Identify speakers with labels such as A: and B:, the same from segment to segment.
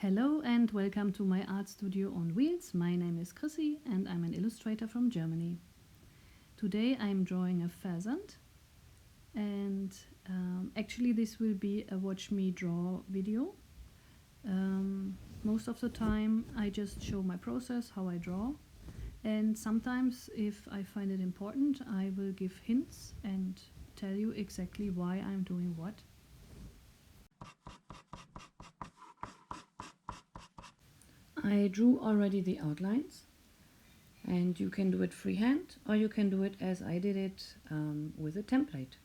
A: Hello and welcome to my art studio on wheels. My name is Chrissy and I'm an illustrator from Germany. Today I'm drawing a pheasant and actually this will be a watch me draw video. Most of the time I just show my process, how I draw, and sometimes if I find it important I will give hints and tell you exactly why I'm doing what. I drew already the outlines, and you can do it freehand or you can do it as I did it with a template.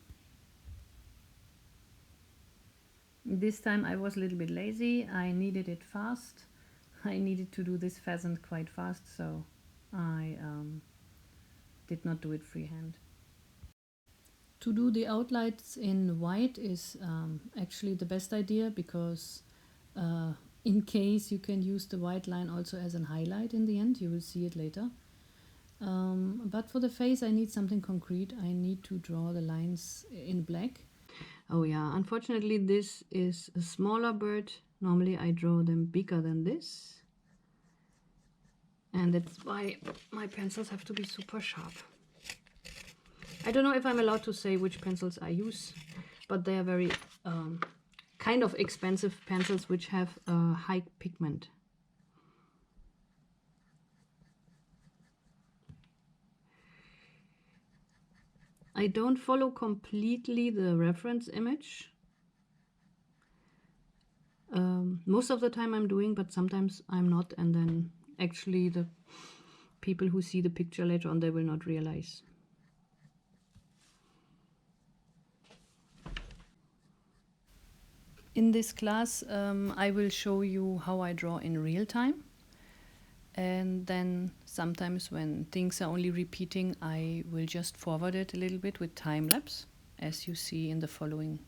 A: This time I was a little bit lazy, I needed it fast. I needed to do this pheasant quite fast, so I did not do it freehand. To do the outlines in white is actually the best idea because in case you can use the white line also as an highlight in the end, you will see it later. But for the face I need something concrete. I need to draw the lines in black. Oh yeah, unfortunately this is a smaller bird. Normally I draw them bigger than this. And that's why my pencils have to be super sharp. I don't know if I'm allowed to say which pencils I use, but they are very kind of expensive pencils which have a high pigment. I don't follow completely the reference image. Most of the time I'm doing, but sometimes I'm not, and then actually the people who see the picture later on, they will not realize. In this class I will show you how I draw in real time, and then sometimes when things are only repeating I will just forward it a little bit with time lapse, as you see in the following.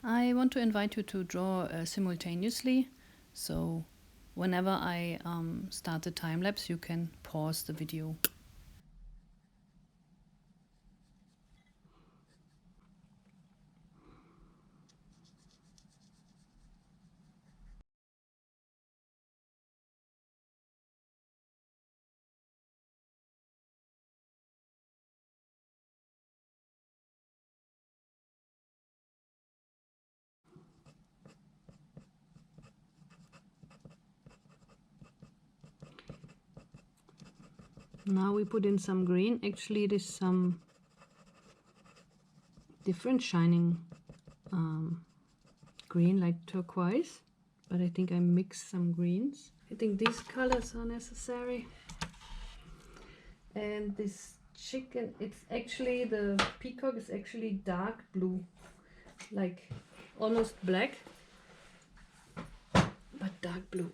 A: I want to invite you to draw simultaneously, so whenever I start the time lapse you can pause the video. Now we put in some green. Actually it is some different shining green, like turquoise, but I think I mixed some greens. I think these colors are necessary. And this chicken, it's actually, the peacock is actually dark blue, like almost black, but dark blue.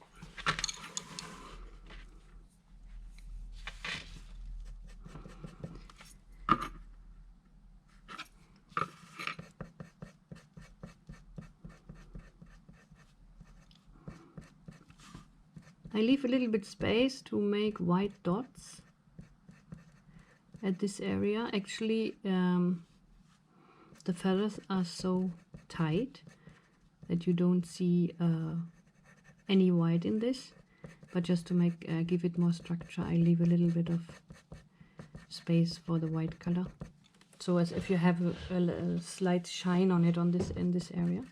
A: I leave a little bit space to make white dots at this area. Actually the feathers are so tight that you don't see any white in this, but just to make give it more structure I leave a little bit of space for the white color, so as if you have a slight shine on it on this, in this area.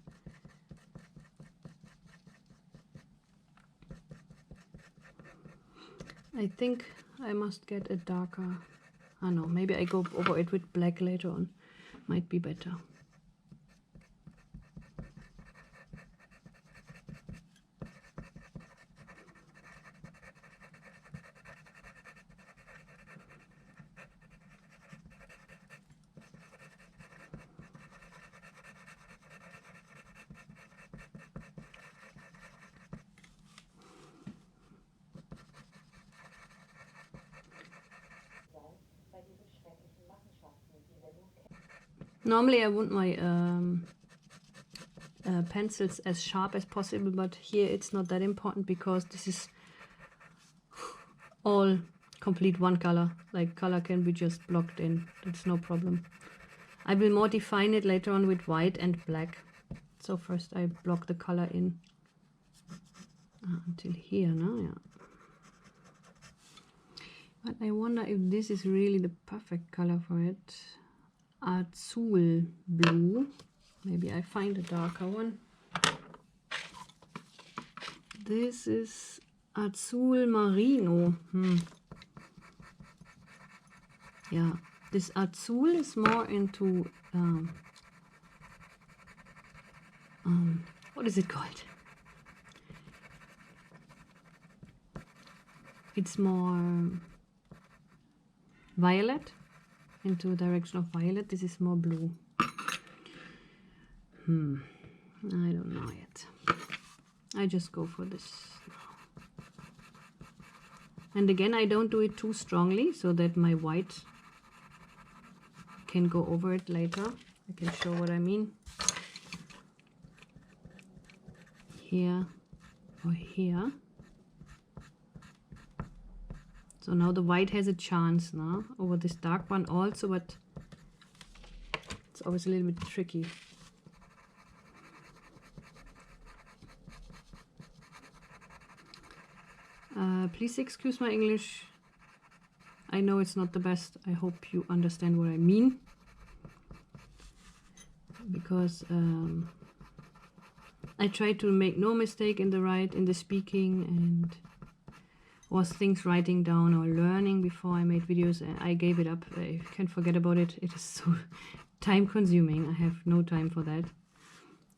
A: I think I must get a darker, I don't know, maybe I go over it with black later on, might be better. Normally I want my pencils as sharp as possible, but here it's not that important because this is all complete one color. Like color can be just blocked in, that's no problem. I will more define it later on with white and black.
B: So first I block the color in until here now, yeah. But I wonder if this is really the perfect color for it. Azul blue. Maybe I find a darker one. This is Azul Marino. Yeah, this Azul is more into what is it called? It's more violet, into direction of violet. This is more blue. I don't know yet. I just go for this. And again, I don't do it too strongly so that my white can go over it later. I can show what I mean. Here or here. So now the white has a chance now over this dark one also, but it's always a little bit tricky. Please excuse my English. I know it's not the best. I hope you understand what I mean. Because I try to make no mistake in the speaking, and was things writing down or learning before I made videos, and I gave it up. I can forget about it. It is so time consuming. I have no time for that.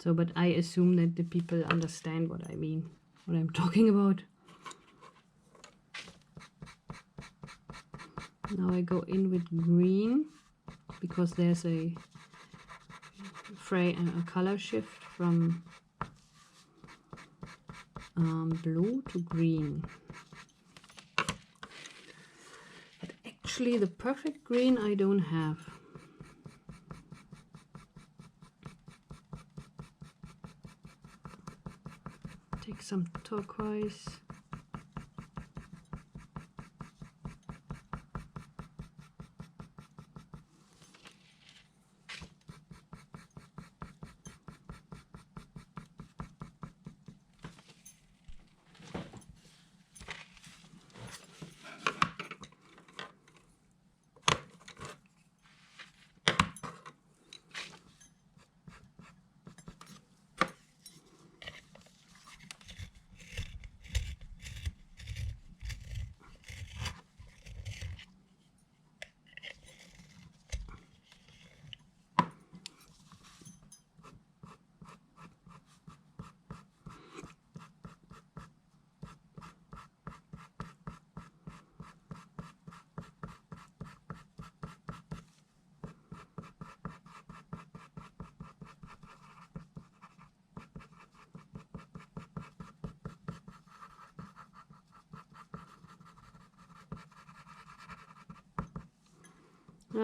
B: So, but I assume that the people understand what I mean, what I'm talking about. Now I go in with green because there's a color shift from blue to green. But actually the perfect green I don't have. Take some turquoise.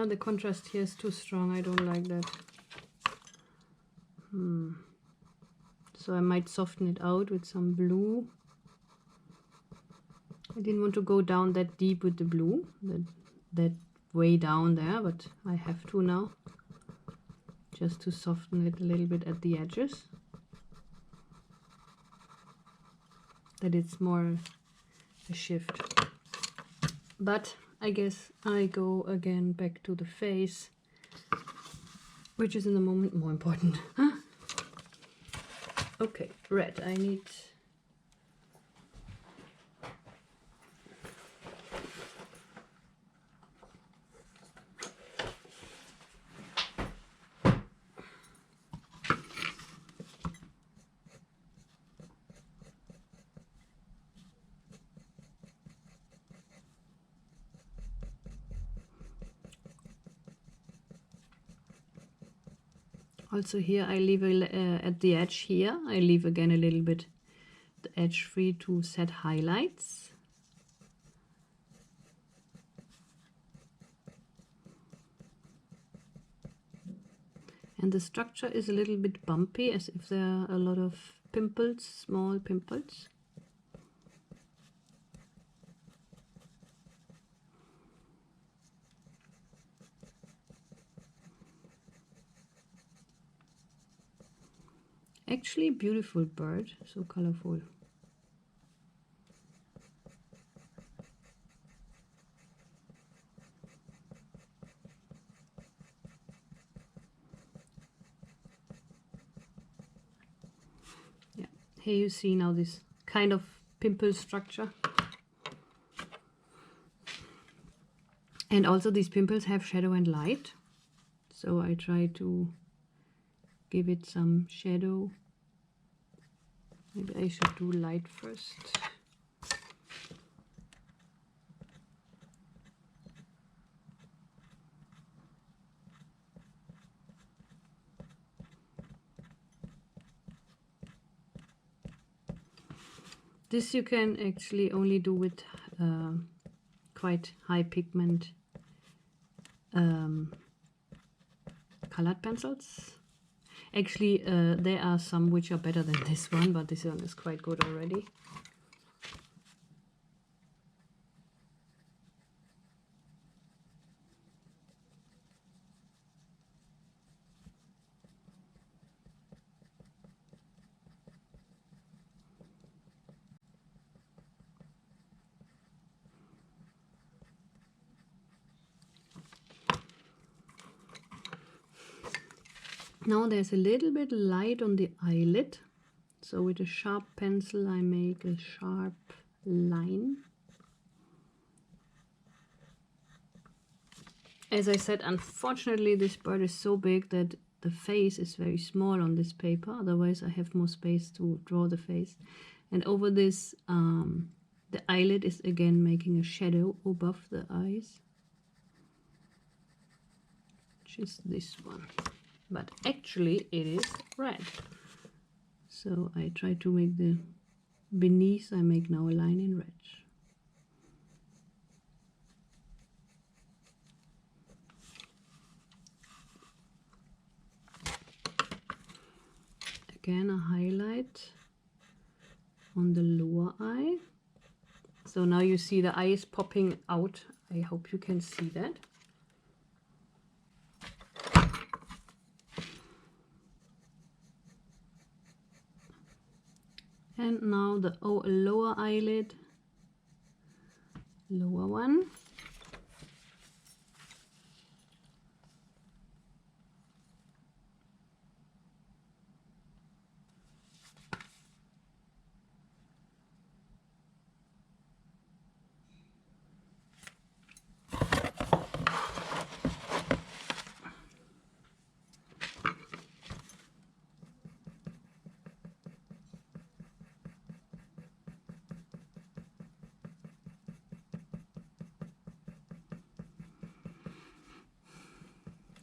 B: The contrast here is too strong. I don't like that. So I might soften it out with some blue. I didn't want to go down that deep with the blue, that way down there, but I have to now, just to soften it a little bit at the edges, that it's more a shift. But I guess I go again back to the face, which is in the moment more important. Okay, red. I need also here I leave at the edge here, I leave again a little bit the edge free to set highlights. And the structure is a little bit bumpy, as if there are a lot of pimples, small pimples. Actually, beautiful bird, so colorful. Yeah, here you see now this kind of pimple structure. And also these pimples have shadow and light. So I try to give it some shadow. Maybe I should do light first. This you can actually only do with quite high pigment colored pencils. Actually, there are some which are better than this one, but this one is quite good already. Now there's a little bit light on the eyelid. So with a sharp pencil I make a sharp line. As I said, unfortunately this bird is so big that the face is very small on this paper. Otherwise I have more space to draw the face. And over this, the eyelid is again making a shadow above the eyes. Which is this one. But actually it is red. So I try to make the beneath, I make now a line in red. Again a highlight on the lower eye. So now you see the eye is popping out. I hope you can see that. And now the lower eyelid, lower one.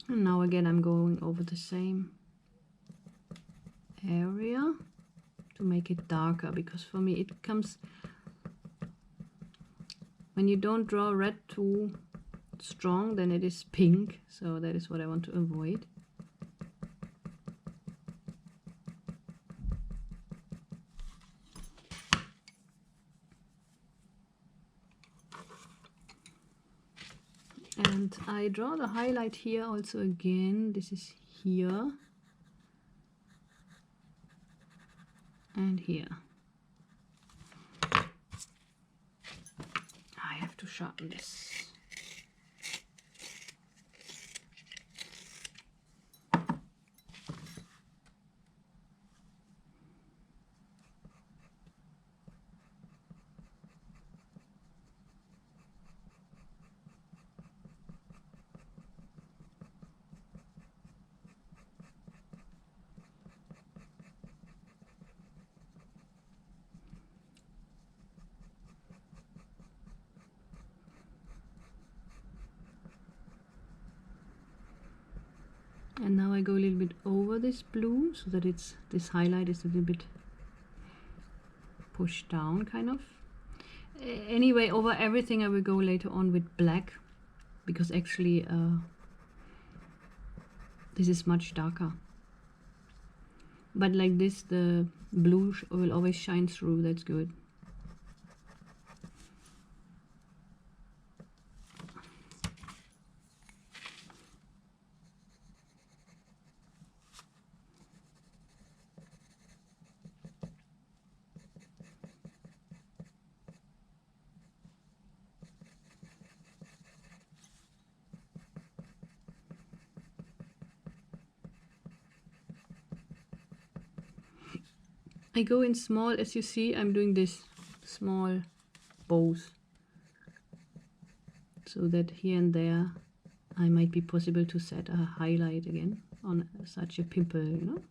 B: And now again I'm going over the same area to make it darker, because for me it comes, when you don't draw red too strong then it is pink, so that is what I want to avoid. And I draw the highlight here also again. This is here and here. I have to sharpen this. And now I go a little bit over this blue so that this highlight is a little bit pushed down, kind of. Anyway, over everything I will go later on with black, because actually this is much darker. But like this, the blue will always shine through. That's good. I go in small, as you see, I'm doing this small bows, so that here and there I might be possible to set a highlight again on such a pimple, you know.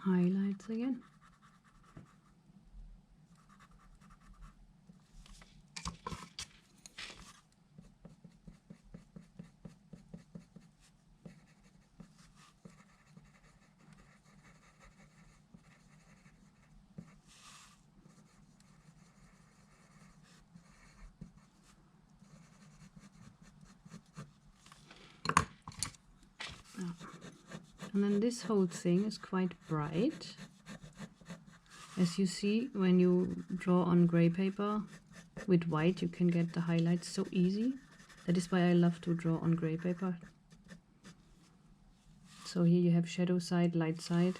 B: Highlights again. And then this whole thing is quite bright. As you see, when you draw on gray paper with white, you can get the highlights so easy. That is why I love to draw on gray paper. So here you have shadow side, light side.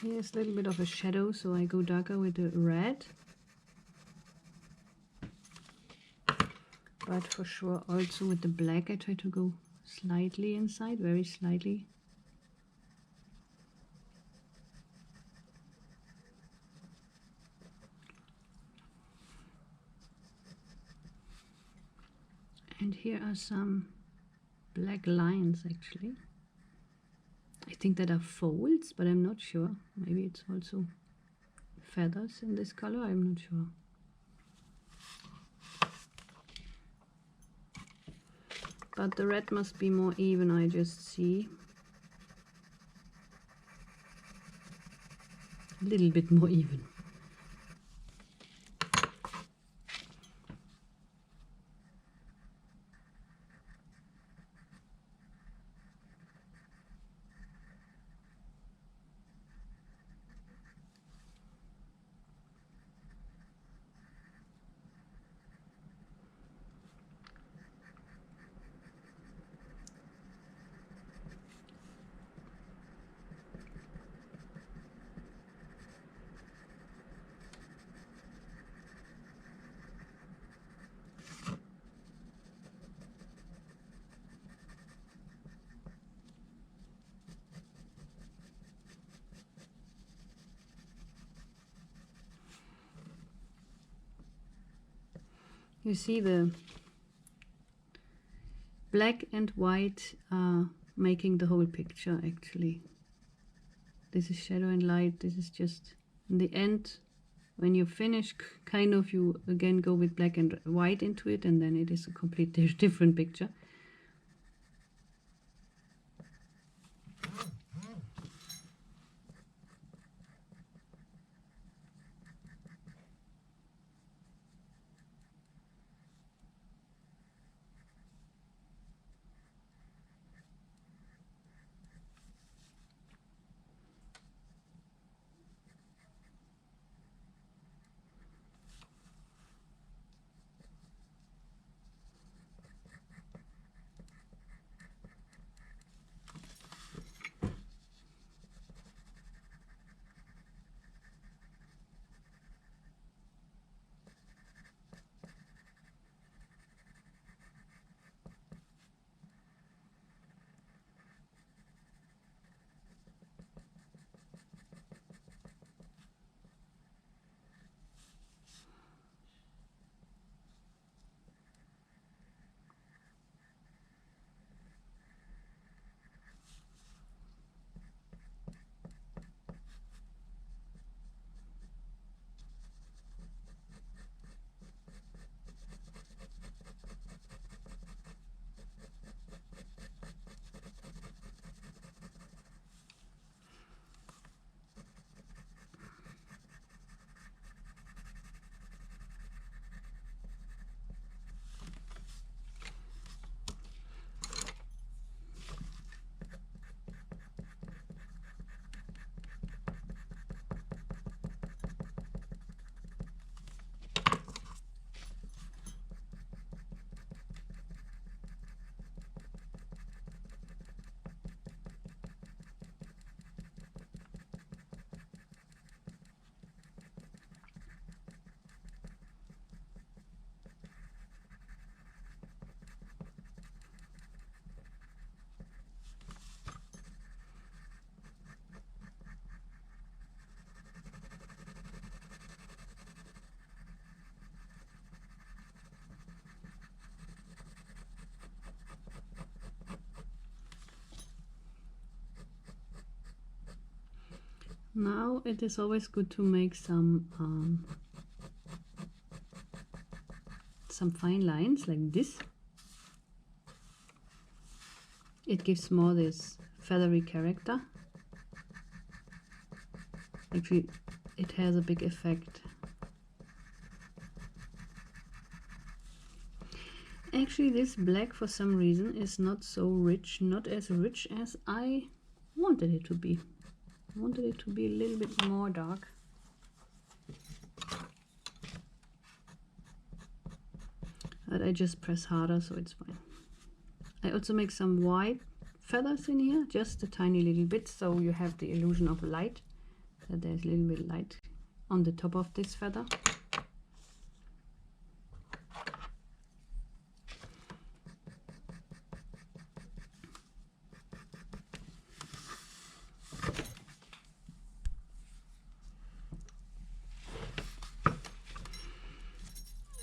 B: Here's a little bit of a shadow, so I go darker with the red. But for sure also with the black I try to go slightly inside, very slightly. And here are some black lines actually. I think that are folds, but I'm not sure. Maybe it's also feathers in this color, I'm not sure. But the red must be more even, I just see. A little bit more even. You see the black and white are making the whole picture actually. This is shadow and light, this is just in the end when you finish, kind of you again go with black and white into it, and then it is a completely different picture. Now it is always good to make some fine lines like this. It gives more this feathery character. Actually, it has a big effect. Actually, this black for some reason is not so rich, not as rich as I wanted it to be. I wanted it to be a little bit more dark. But I just press harder, so it's fine. I also make some white feathers in here, just a tiny little bit, so you have the illusion of light, that there's a little bit light on the top of this feather.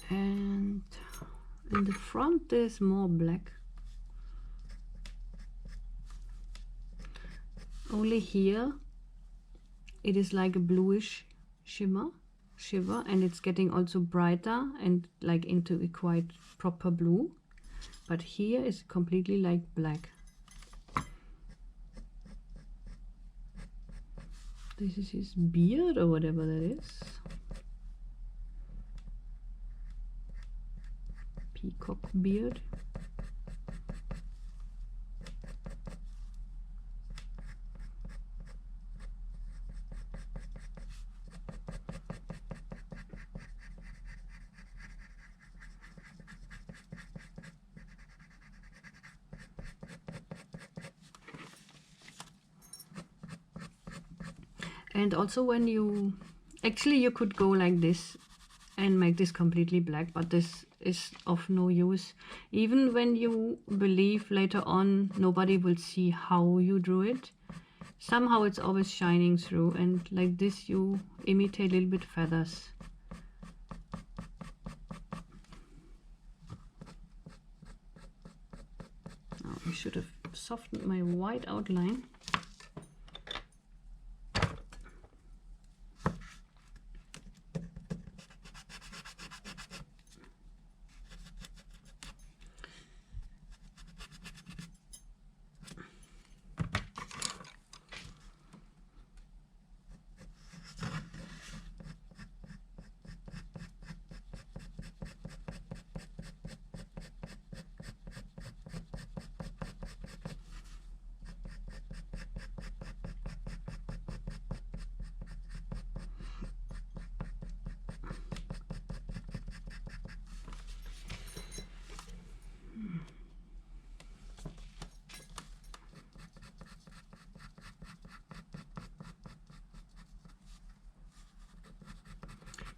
B: And in the front there's more black. Only here it is like a bluish shiver, and it's getting also brighter and like into a quite proper blue. But here is completely like black. This is his beard or whatever that is. Peacock beard. And also when you actually you could go like this and make this completely black, but this is of no use. Even when you believe later on nobody will see how you drew it, somehow it's always shining through, and like this you imitate a little bit feathers. Now I should have softened my white outline.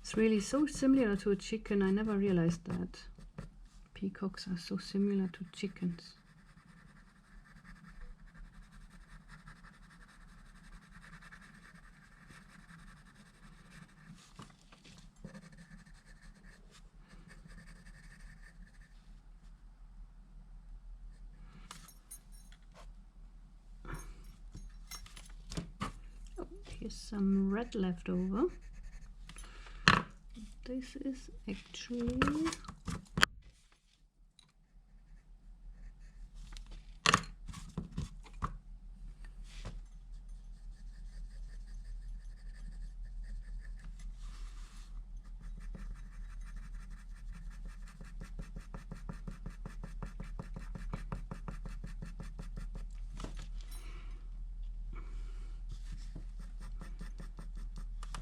B: It's really so similar to a chicken. I never realized that. Peacocks are so similar to chickens. Oh, here's some red left over. This is actually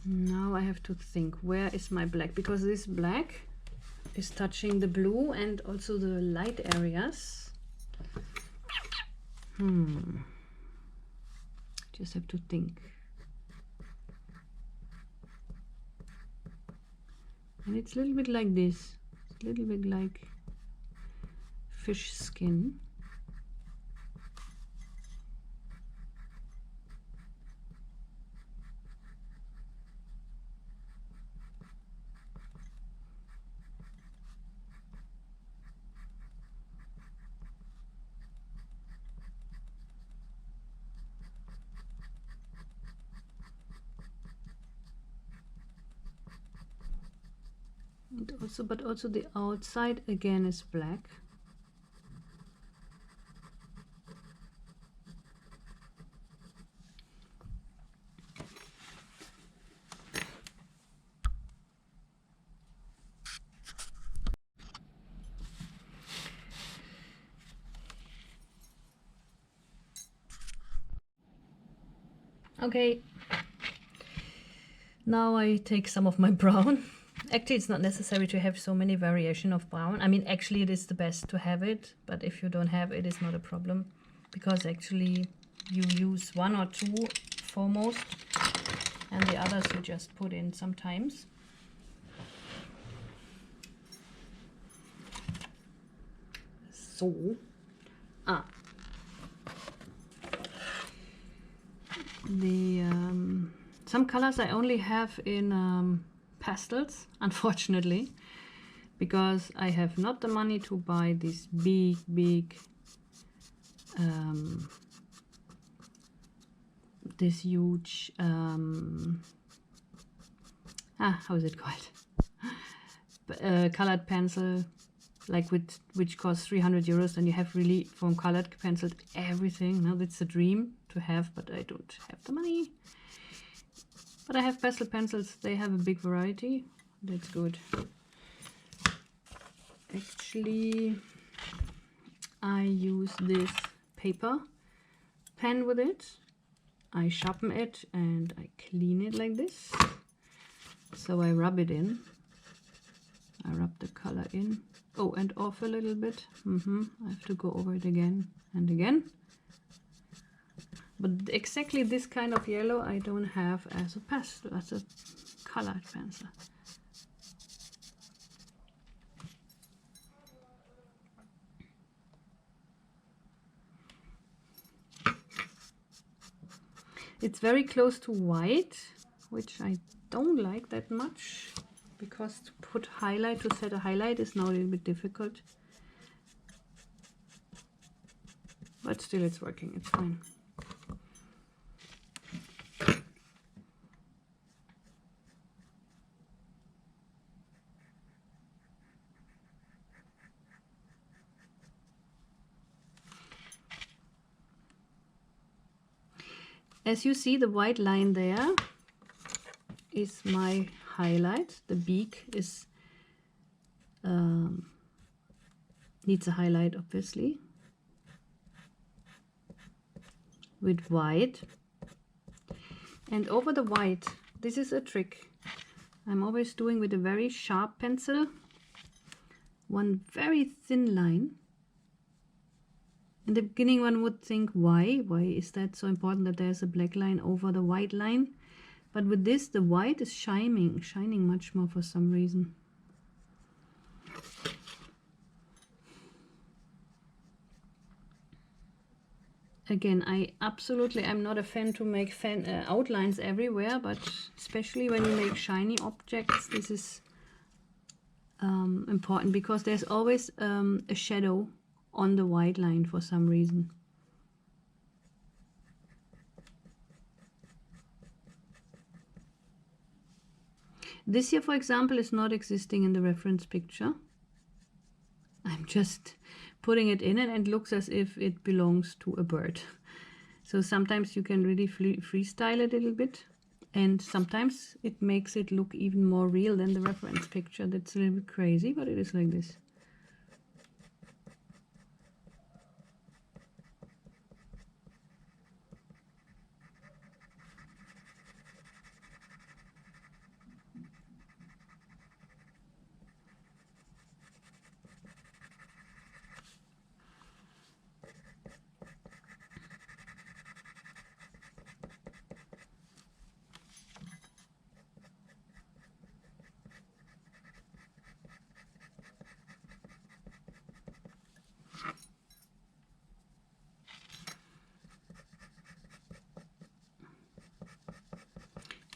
B: now I have to think, where is my black? Because this black is touching the blue and also the light areas. Just have to think. And it's a little bit like this. It's a little bit like fish skin. And also, but also the outside again is black. Okay, now I take some of my brown. Actually, it's not necessary to have so many variation of brown. I mean, actually it is the best to have it, but if you don't have it, it's not a problem, because actually you use one or two foremost and the others you just put in sometimes. So, the some colors I only have in pastels, unfortunately, because I have not the money to buy these big this huge how is it called, colored pencil, like which costs 300 euros, and you have really from colored pencils everything. Now that's a dream to have, but I don't have the money. But I have pastel pencils, they have a big variety, that's good. Actually, I use this paper pen with it. I sharpen it and I clean it like this. So I rub it in. I rub the color in. Oh, and off a little bit. I have to go over it again and again. But exactly this kind of yellow I don't have as a pastel, as a colored pencil. It's very close to white, which I don't like that much, because to put highlight, to set a highlight is now a little bit difficult. But still it's working, it's fine. As you see, the white line there is my highlight. The beak is needs a highlight, obviously, with white. And over the white, this is a trick I'm always doing with a very sharp pencil, one very thin line. In the beginning one would think, why is that so important that there's a black line over the white line? But with this, the white is shining much more for some reason. Again, I'm not a fan to make outlines everywhere, but especially when you make shiny objects, this is important, because there's always a shadow on the white line for some reason. This here, for example, is not existing in the reference picture. I'm just putting it in, and it looks as if it belongs to a bird. So sometimes you can really freestyle it a little bit, and sometimes it makes it look even more real than the reference picture. That's a little bit crazy, but it is like this.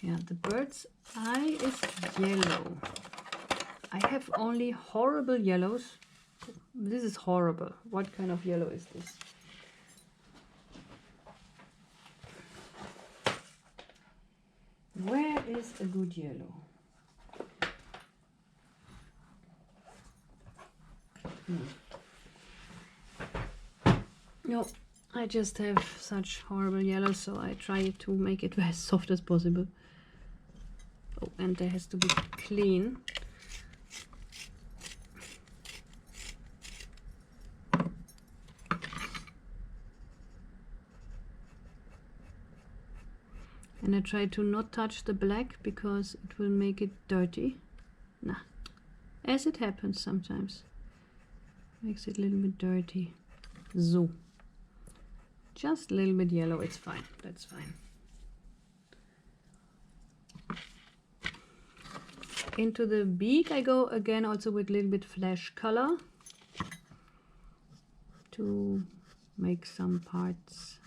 B: Yeah, the bird's eye is yellow. I have only horrible yellows. This is horrible. What kind of yellow is this? Where is a good yellow? No, I just have such horrible yellow, so I try to make it as soft as possible. Oh, and there has to be clean. And I try to not touch the black because it will make it dirty. Nah, as it happens sometimes. Makes it a little bit dirty. So. Just a little bit yellow, it's fine, that's fine. Into the beak I go again also with a little bit flash color to make some parts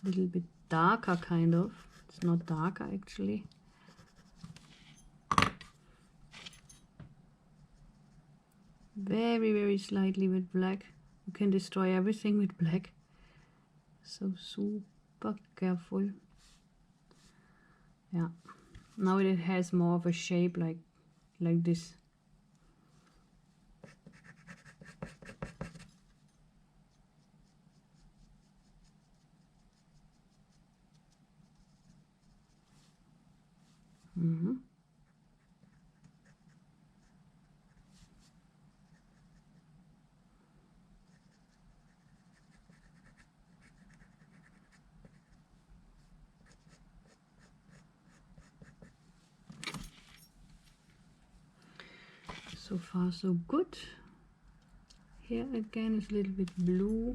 B: a little bit darker kind of. It's not darker actually. Very, very slightly with black. You can destroy everything with black. So super careful. Yeah. Now it has more of a shape like this. So far so good. Here again is a little bit blue,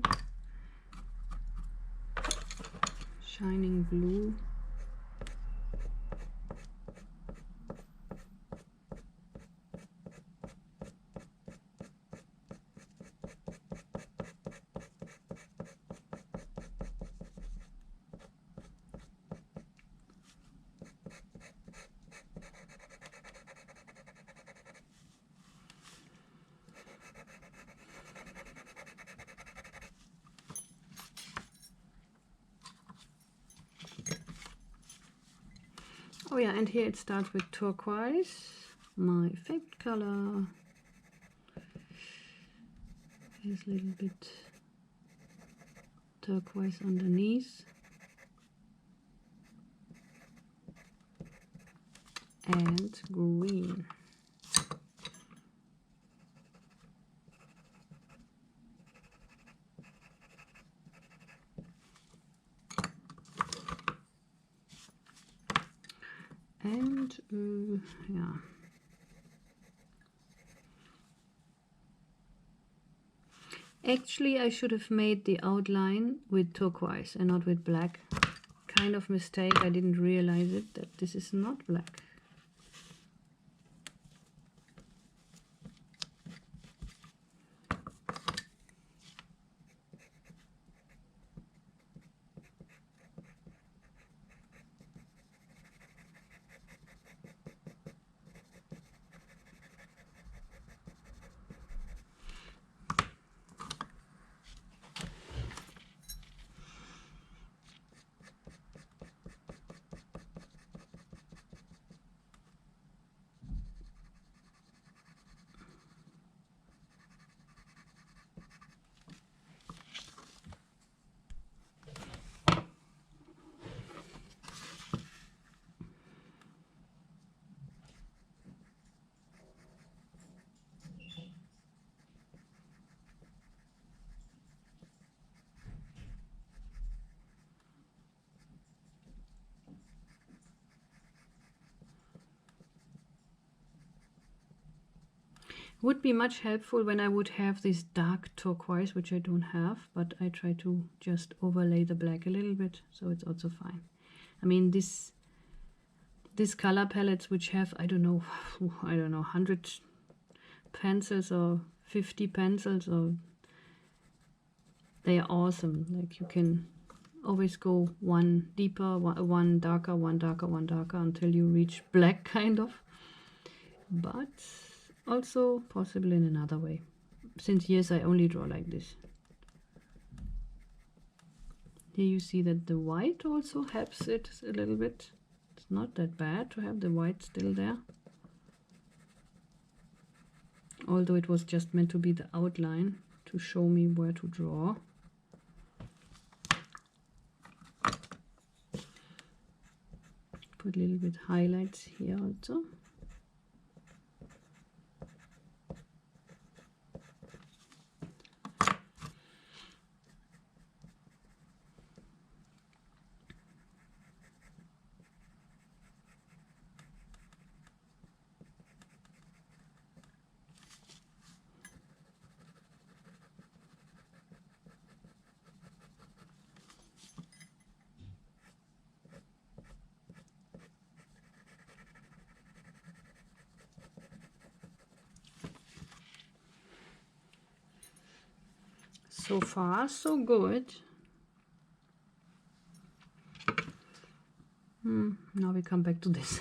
B: shining blue. Oh yeah, and here it starts with turquoise, my favorite color. There's a little bit turquoise underneath. And green. And yeah. Actually, I should have made the outline with turquoise and not with black. Kind of mistake, I didn't realize it, that this is not black. Would be much helpful when I would have this dark turquoise, which I don't have, but I try to just overlay the black a little bit, so it's also fine. I mean, this color palettes which have, I don't know, 100 pencils or 50 pencils, or they are awesome. Like you can always go one deeper, one darker, one darker, one darker until you reach black kind of. But also possible in another way. Since years I only draw like this. Here you see that the white also helps it a little bit. It's not that bad to have the white still there. although it was just meant to be the outline to show me where to draw. Put a little bit highlights here also. So far, so good. Now we come back to this.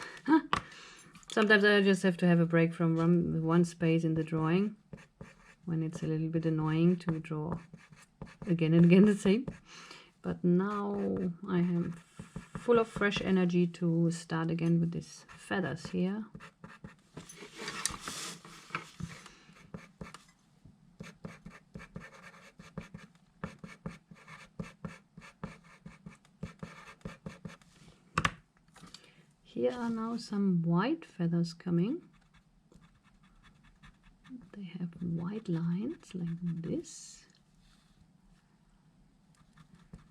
B: Sometimes I just have to have a break from one space in the drawing when it's a little bit annoying to draw again and again the same. But now I am full of fresh energy to start again with these feathers here. Here are now some white feathers coming. They have white lines like this.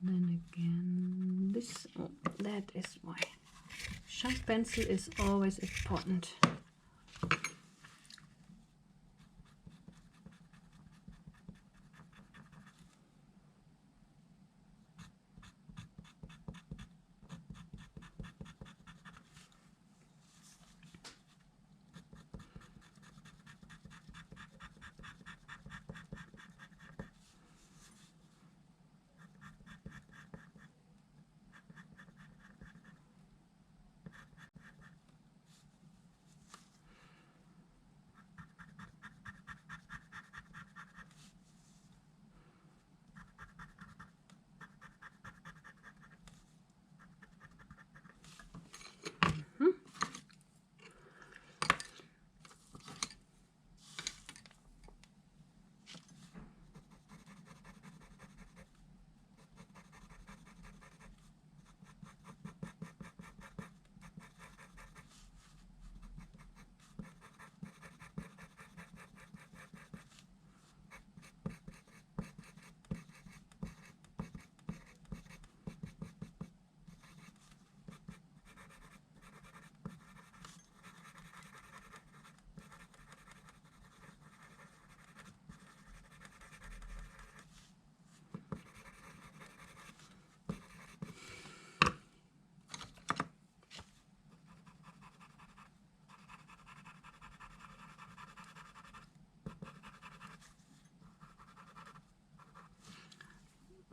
B: Then again this. Oh, that is why sharp pencil is always important.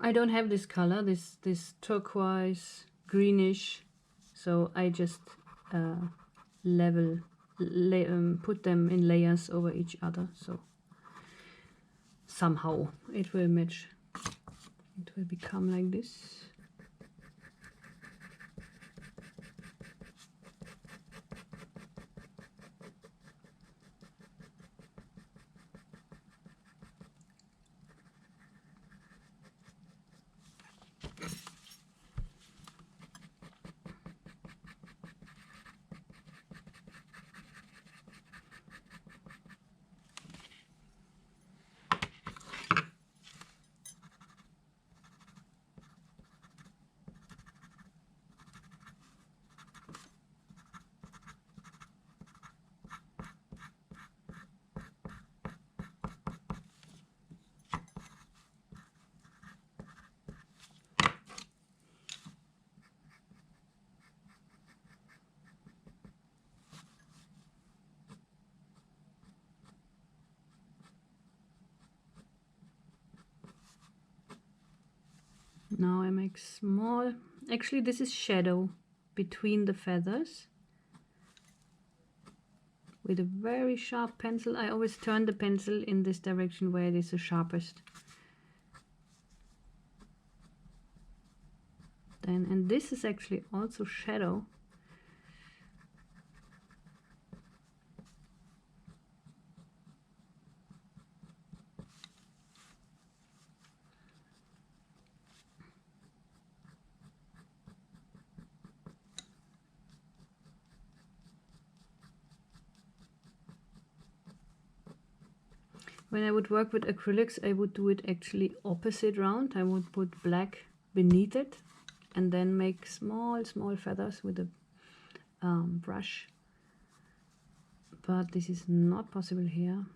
B: I don't have this color, this turquoise greenish, so I just put them in layers over each other, so somehow it will match. It will become like this. Now I make small, actually this is shadow between the feathers. With a very sharp pencil, I always turn the pencil in this direction where it is the sharpest. Then, and this is actually also shadow. When I would work with acrylics, I would do it actually opposite round. I would put black beneath it and then make small feathers with a brush. But this is not possible here.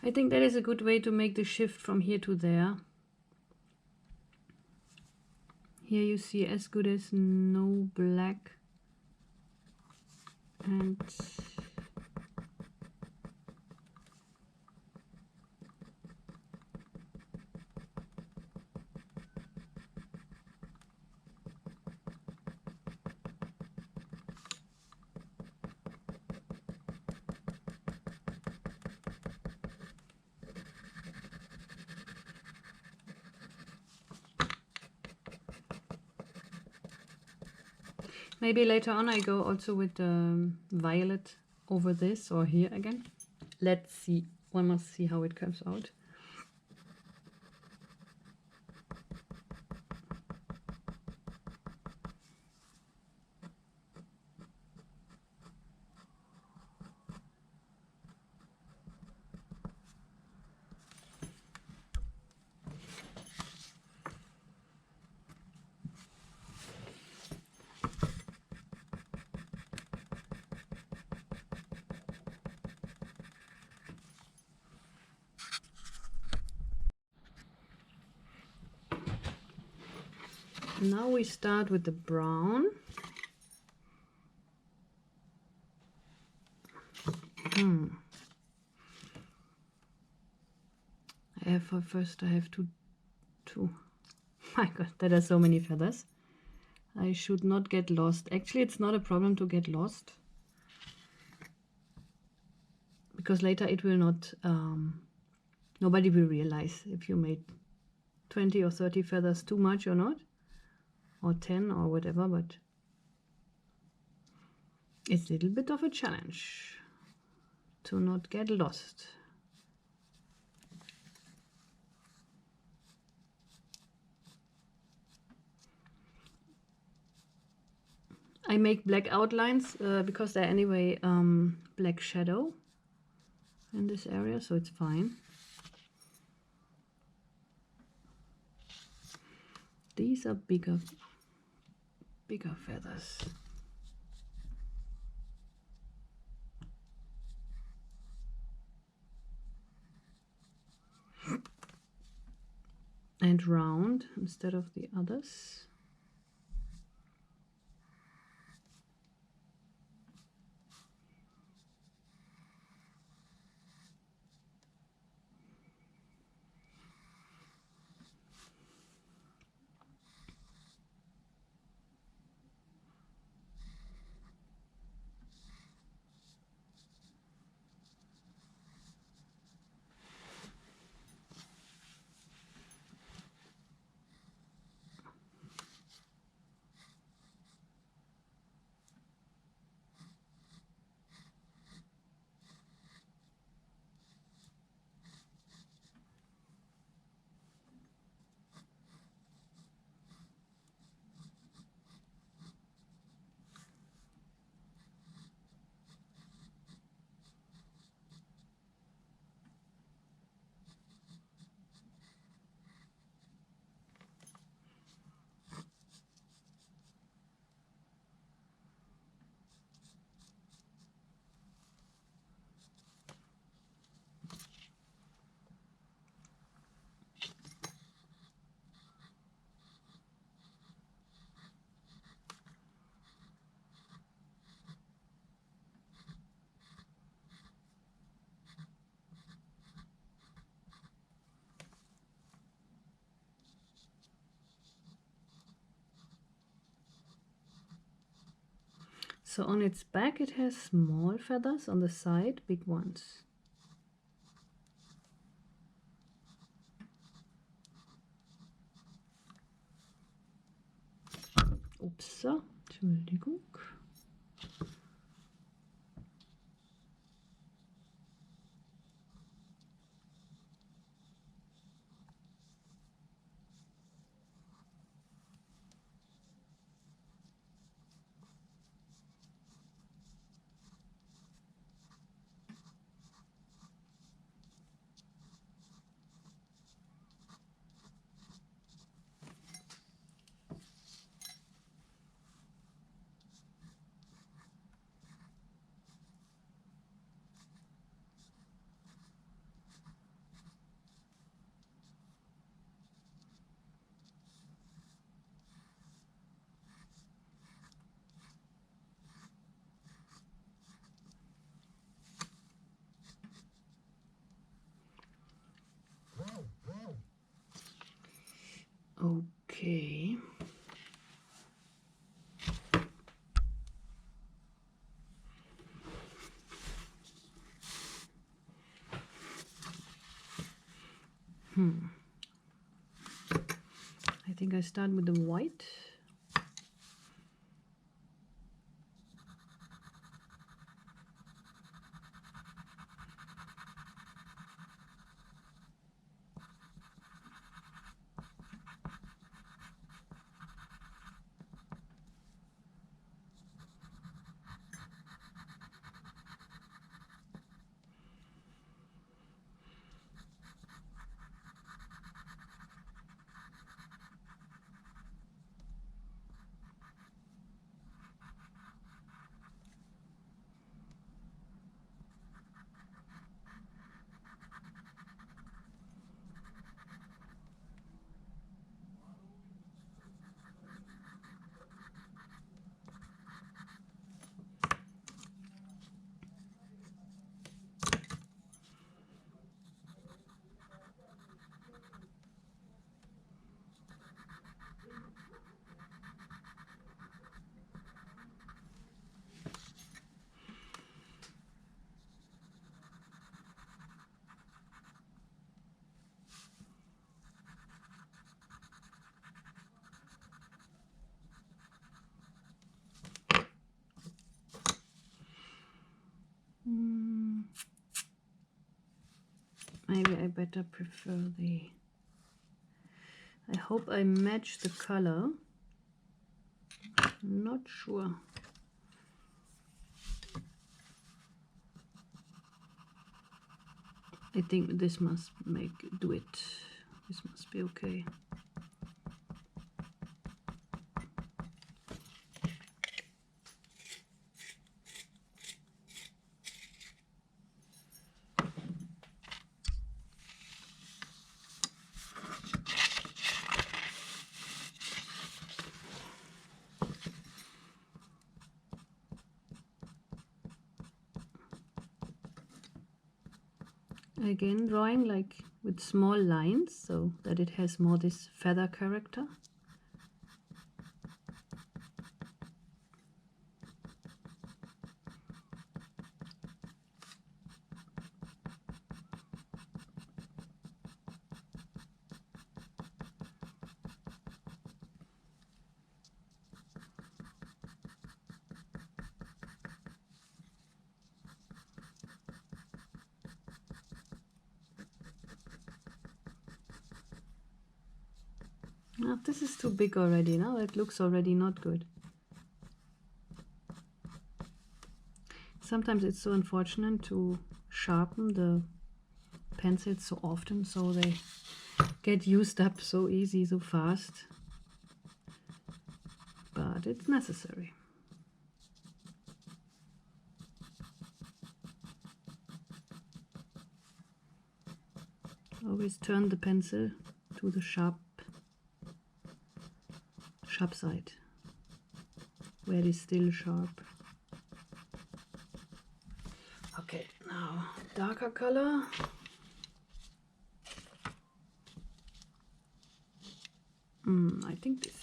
B: I think that is a good way to make the shift from here to there. Here you see as good as no black, and maybe later on I go also with violet over this or here again. Let's see. One must see how it comes out. Now we start with the brown. First I have to my god, there are so many feathers. I should not get lost. Actually, it's not a problem to get lost, because later it will not, nobody will realize if you made 20 or 30 feathers too much or not, or 10 or whatever, but it's a little bit of a challenge to not get lost. I make black outlines because they're anyway black shadow in this area, so it's fine. These are bigger feathers. And round instead of the others. So on its back it has small feathers, on the side big ones. Upsa, Entschuldigung. Okay. I think I start with the white. Maybe I better prefer the... I hope I match the color. Not sure. I think this must do it. This must be okay. Again, drawing like with small lines so that it has more this feather character. Now this is too big already. Now it looks already not good. Sometimes it's so unfortunate to sharpen the pencils so often, so they get used up so easy, so fast. But it's necessary. Always turn the pencil to the sharp side, where it is still sharp. Okay, now darker color. I think this.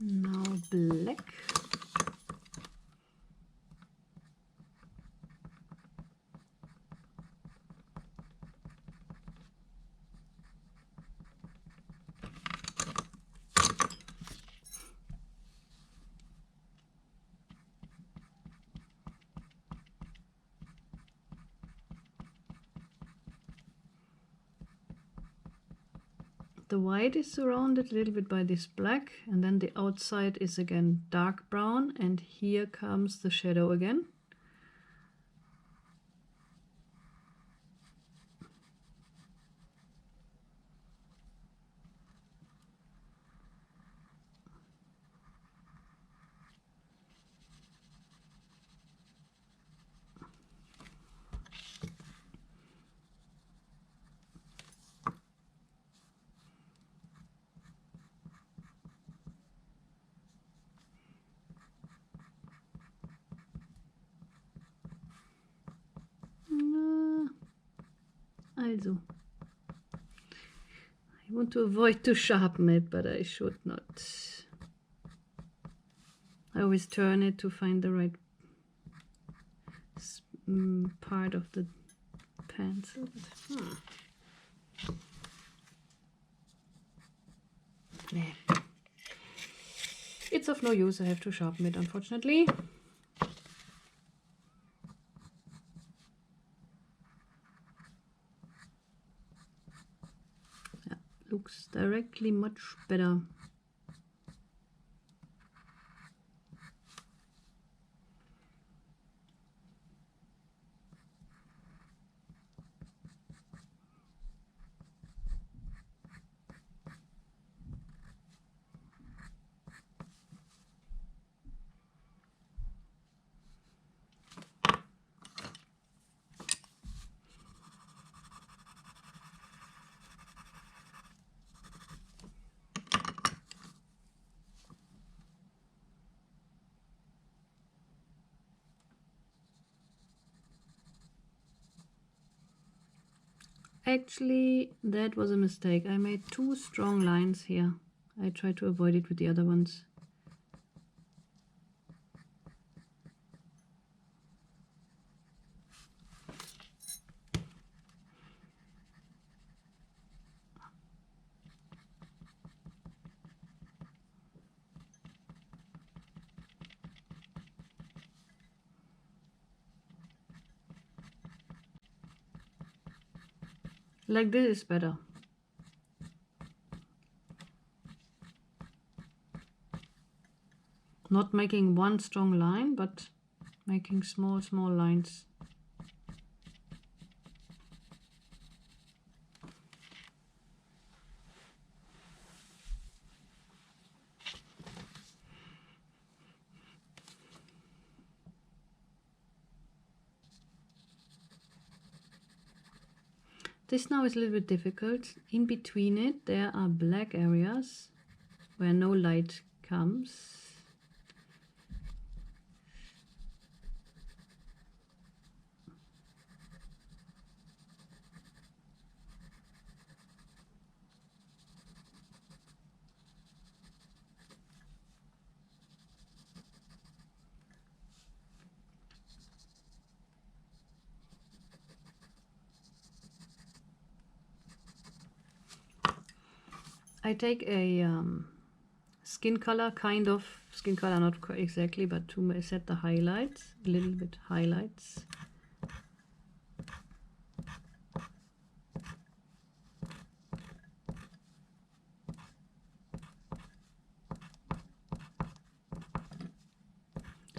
B: Now black. The white is surrounded a little bit by this black, and then the outside is again dark brown, and here comes the shadow again. Also, I want to avoid to sharpen it, but I should not. I always turn it to find the right part of the pencil. Yeah. It's of no use, I have to sharpen it, unfortunately. Yeah, looks directly much better. Actually, that was a mistake. I made two strong lines here. I tried to avoid it with the other ones. Like this is better. Not making one strong line, but making small lines. This now is a little bit difficult. In between it there are black areas where no light comes. I take a skin color, kind of skin color, not exactly, but to set the highlights, a little bit highlights.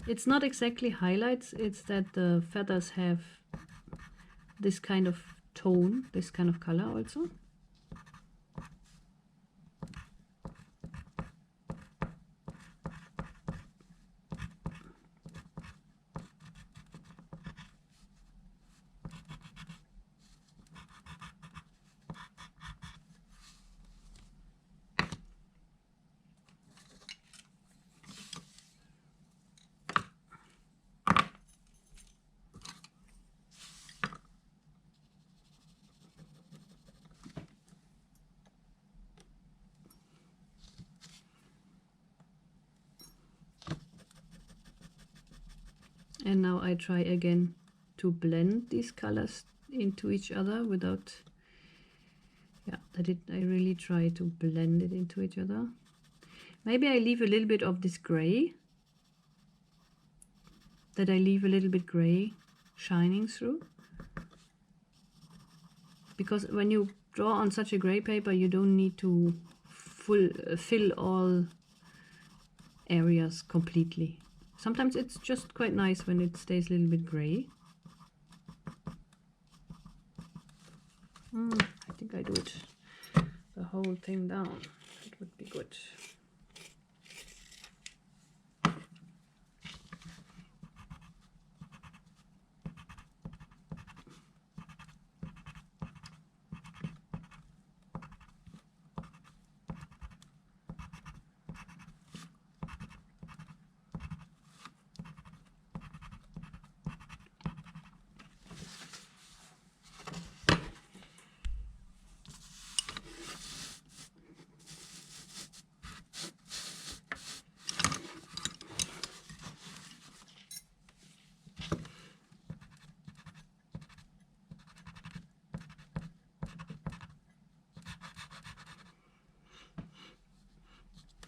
B: It's not exactly highlights, it's that the feathers have this kind of tone, this kind of color also. And now I try again to blend these colors into each other without, yeah, I really try to blend it into each other. Maybe I leave a little bit of this gray, that I leave a little bit gray shining through. Because when you draw on such a gray paper, you don't need to fill all areas completely. Sometimes it's just quite nice when it stays a little bit gray. I think I do it the whole thing down. It would be good.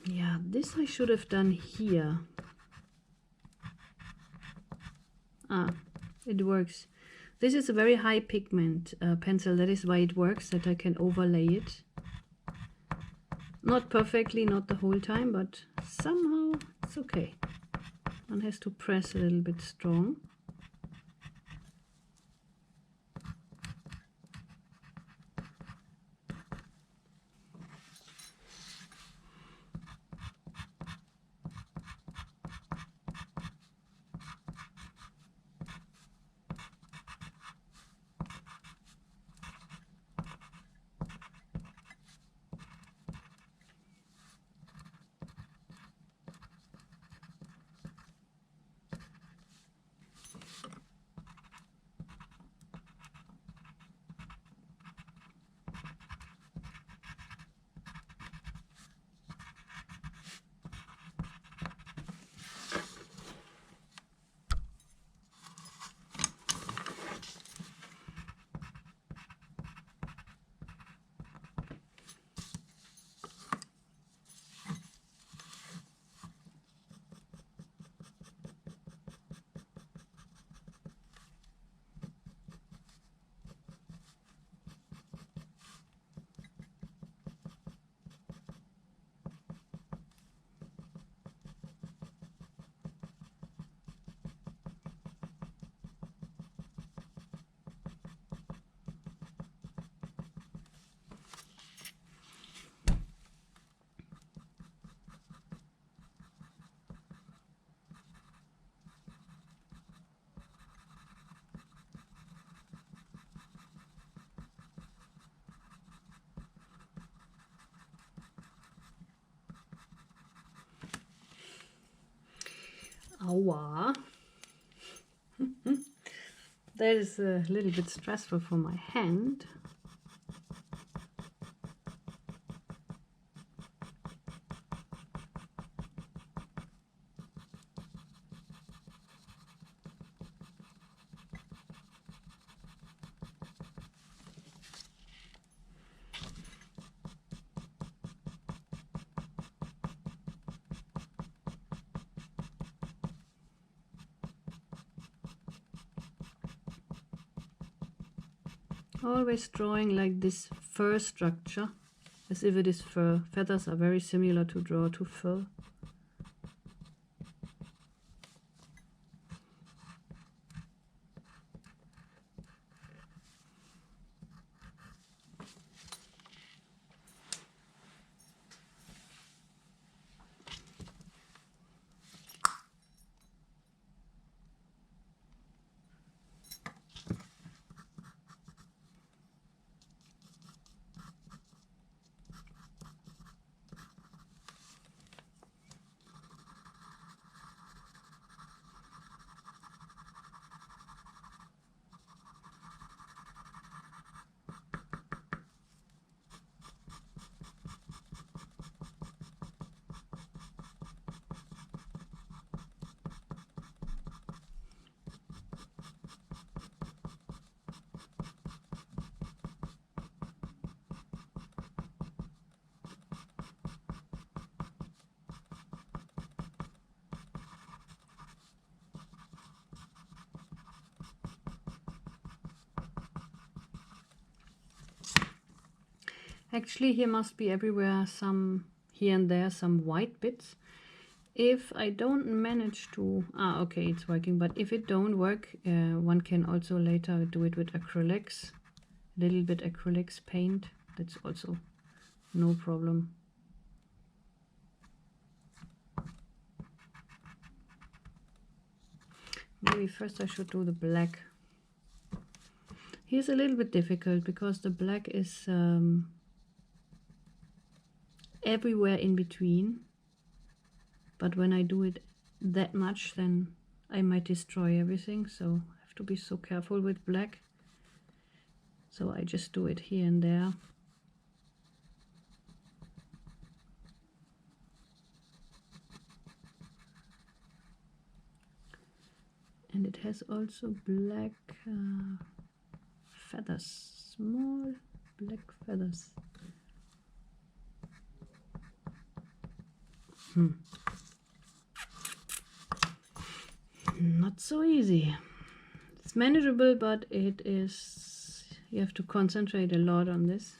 B: Yeah, this I should have done here. Ah, it works. This is a very high pigment pencil. That is why it works, that I can overlay it. Not perfectly, not the whole time, but somehow it's okay. One has to press a little bit strong. Aua. That is a little bit stressful for my hand. Always drawing like this fur structure, as if it is fur. Feathers are very similar to draw to fur. Actually, here must be everywhere some, here and there, some white bits. If I don't manage to, okay, it's working, but if it don't work, one can also later do it with acrylics, a little bit acrylics paint, that's also no problem. Maybe first I should do the black. Here's a little bit difficult because the black is everywhere in between, but when I do it that much, then I might destroy everything, so I have to be so careful with black. So I just do it here and there. And it has also black feathers, small black feathers. Not so easy. It's manageable, but it is, you have to concentrate a lot on this.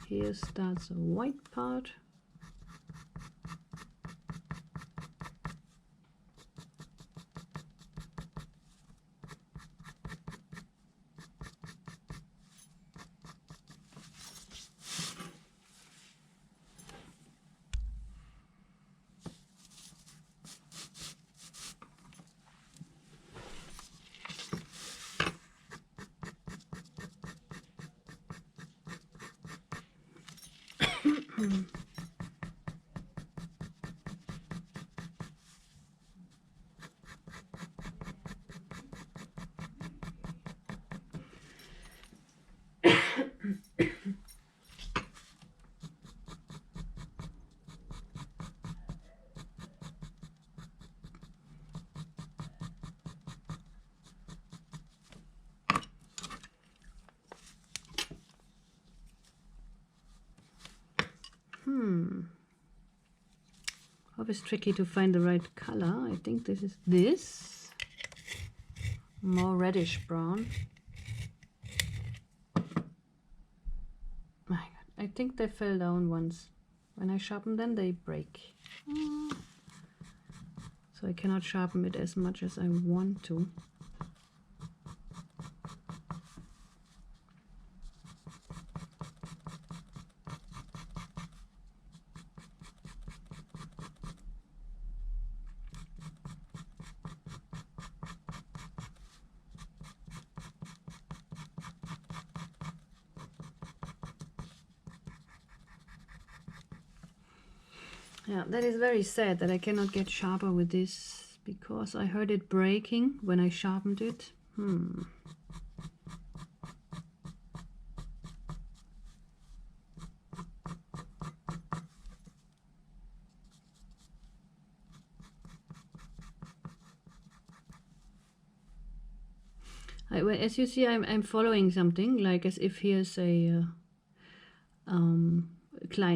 B: Here starts the white part. Always tricky to find the right color. I think this is this. More reddish brown. My God, I think they fell down once. When I sharpen them, they break. So I cannot sharpen it as much as I want to. Yeah, that is very sad that I cannot get sharper with this because I heard it breaking when I sharpened it. As you see, I'm following something, like as if here's a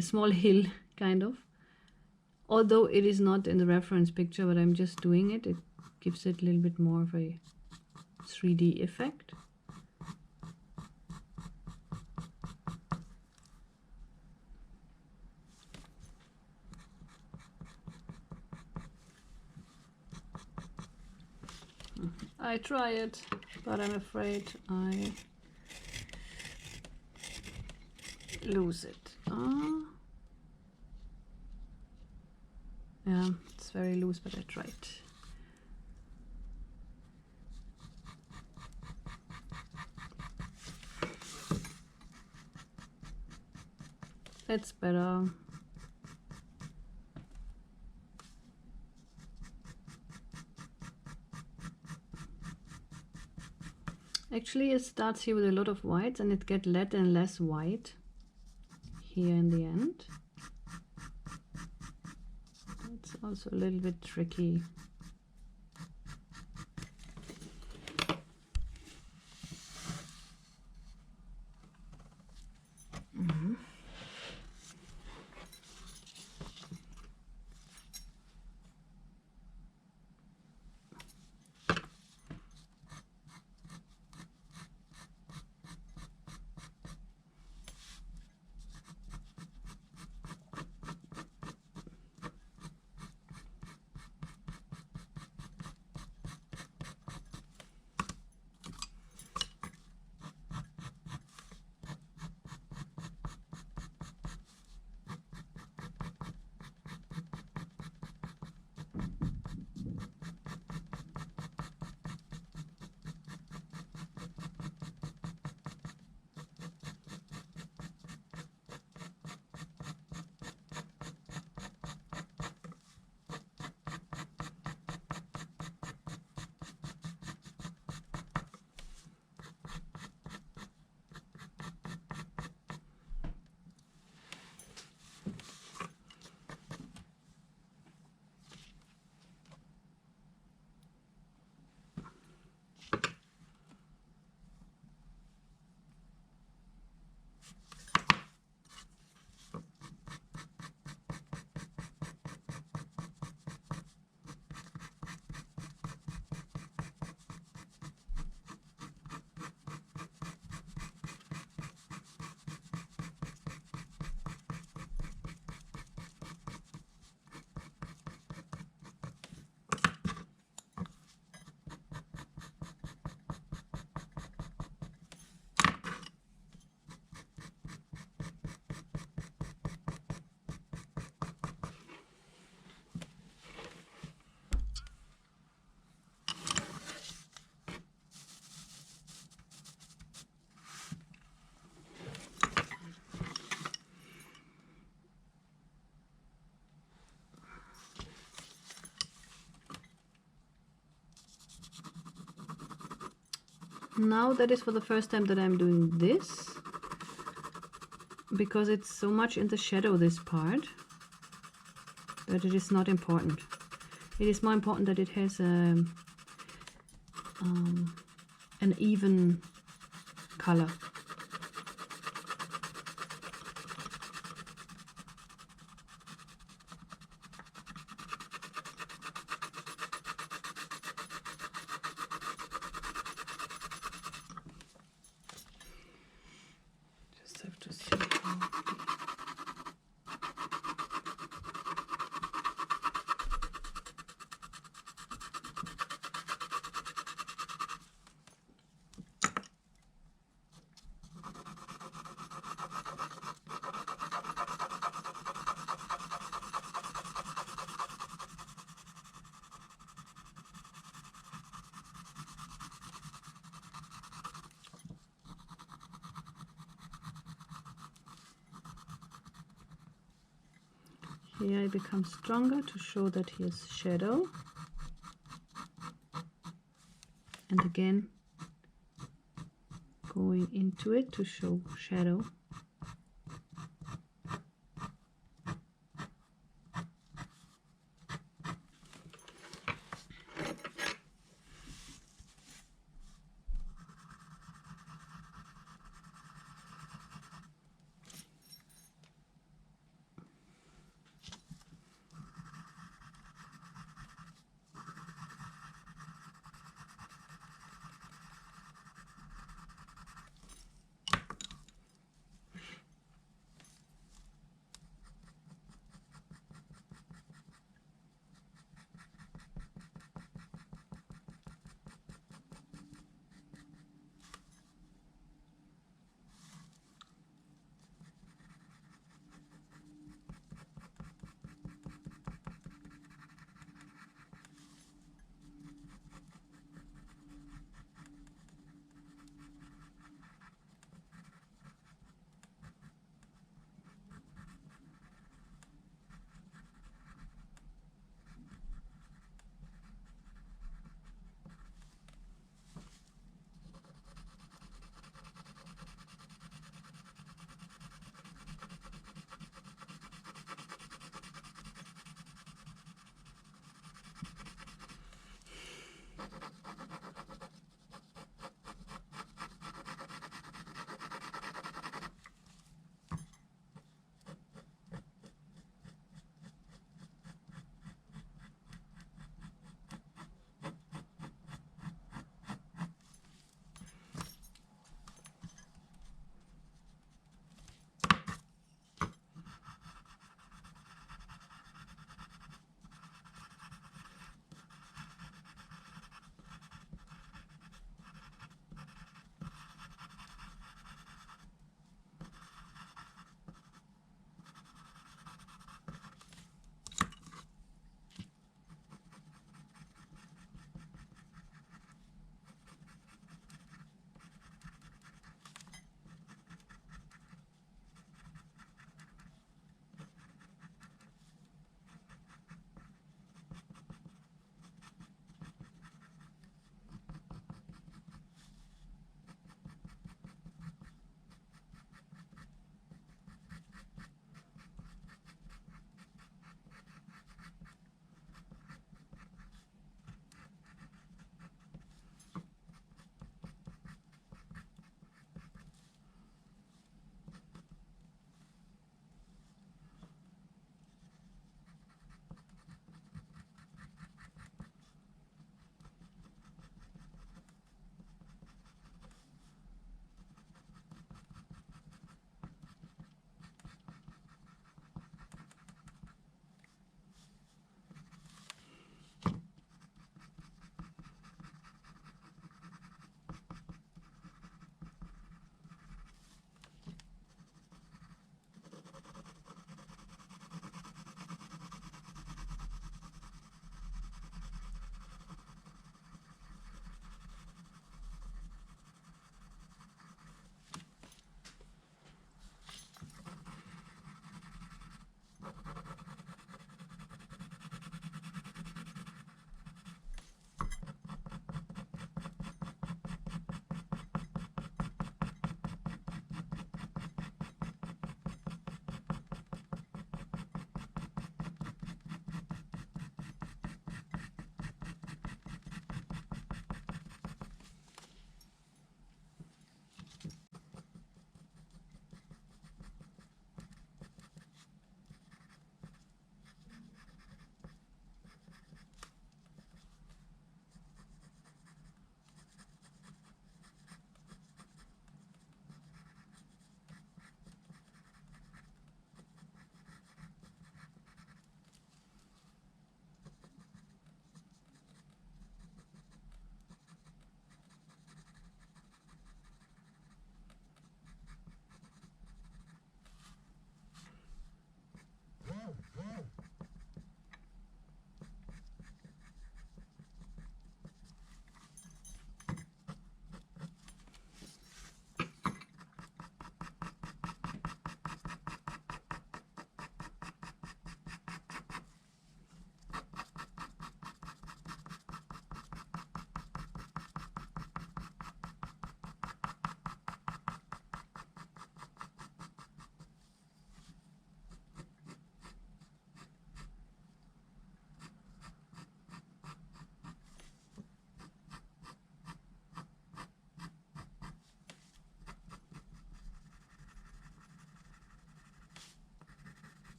B: small hill, kind of. Although it is not in the reference picture, but I'm just doing it. It gives it a little bit more of a 3D effect. I try it, but I'm afraid I lose it. Yeah, it's very loose, but I tried. That's better. Actually, it starts here with a lot of whites and it gets less and less white here in the end. It's also a little bit tricky. Now that is for the first time that I'm doing this, because it's so much in the shadow, this part, that it is not important. It is more important that it has an even color. Just have to see how. Here I become stronger to show that here's shadow. And again, going into it to show shadow.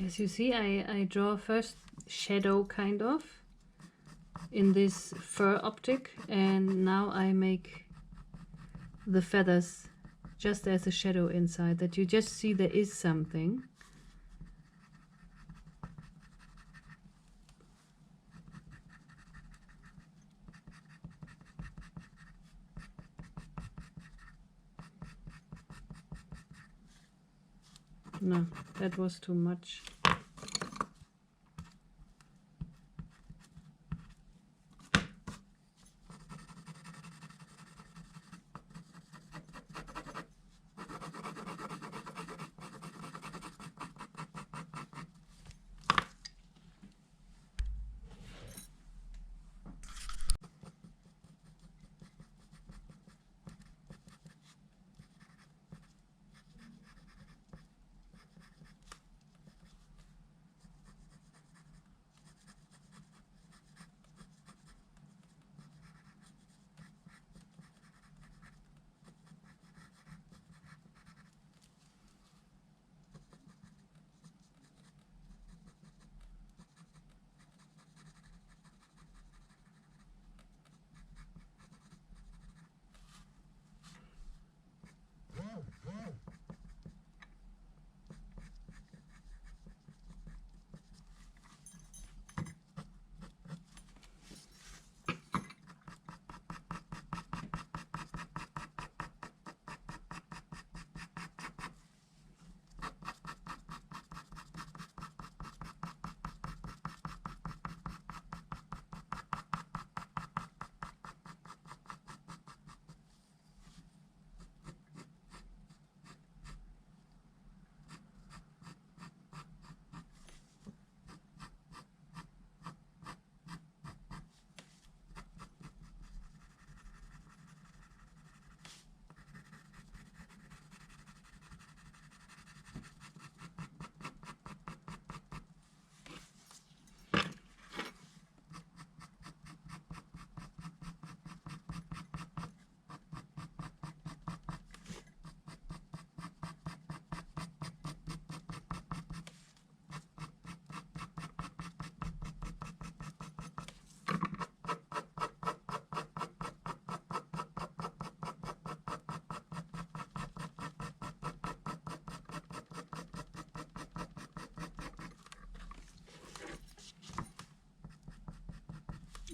B: As you see, I draw first shadow kind of in this fur optic, and now I make the feathers just as a shadow inside, that you just see there is something. No, that was too much.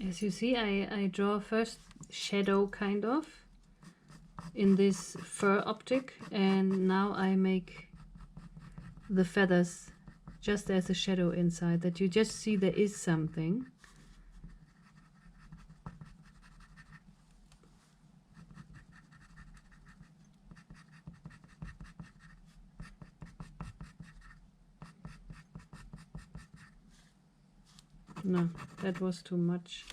B: As you see, I draw first shadow kind of in this fur optic, and now I make the feathers just as a shadow inside, that you just see there is something. No, that was too much.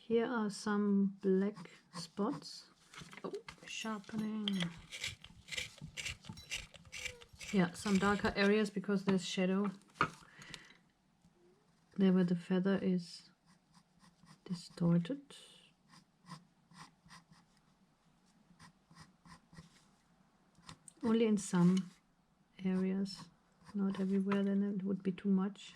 B: Here are some black spots. Oh, sharpening. Yeah, some darker areas because there's shadow. There where the feather is distorted. Only in some areas, not everywhere, then it would be too much.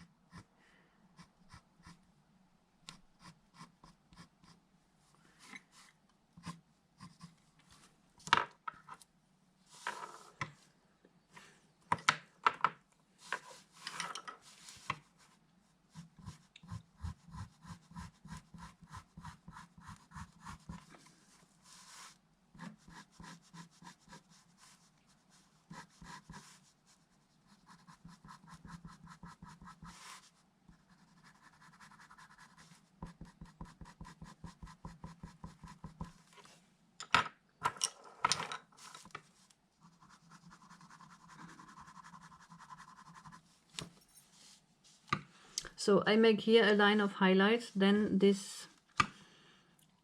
B: So I make here a line of highlights, then this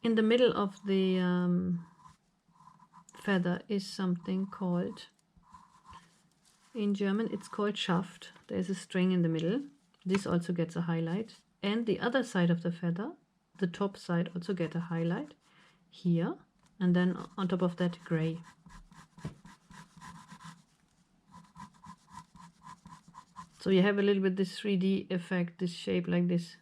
B: in the middle of the feather is something called, in German it's called Schaft. There's a string in the middle. This also gets a highlight, and the other side of the feather, the top side, also get a highlight here, and then on top of that gray. So you have a little bit this 3D effect, this shape like this.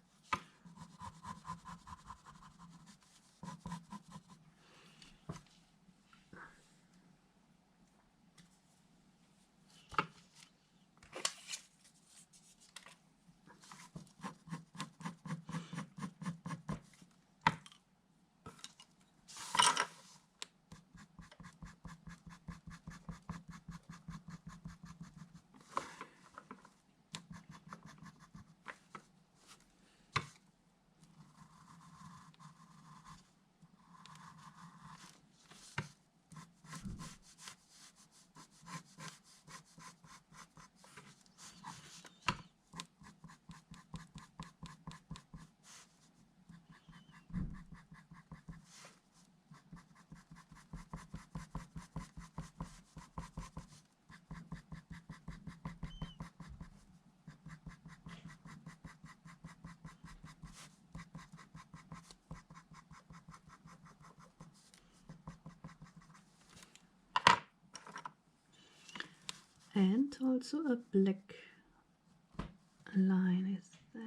B: And also a black line is there.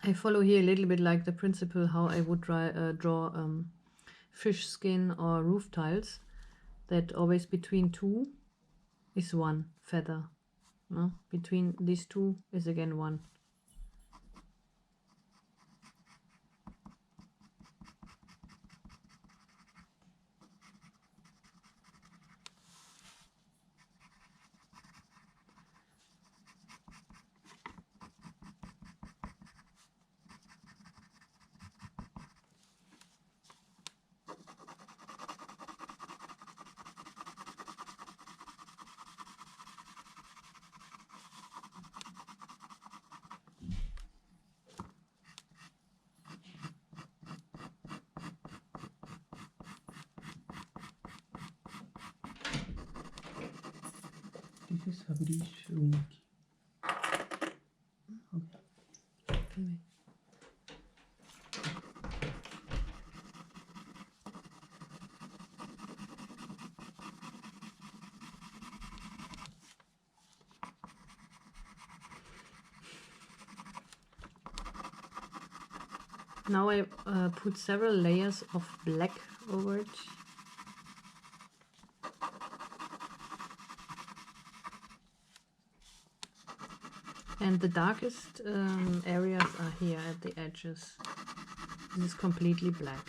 B: I follow here a little bit like the principle how I would draw fish skin or roof tiles, that always between two is one feather, no? Between these two is again one.
C: Dieses habe ich umgekehrt.
B: Okay. Now I put several layers of black over it. And the darkest areas are here at the edges. This is completely black.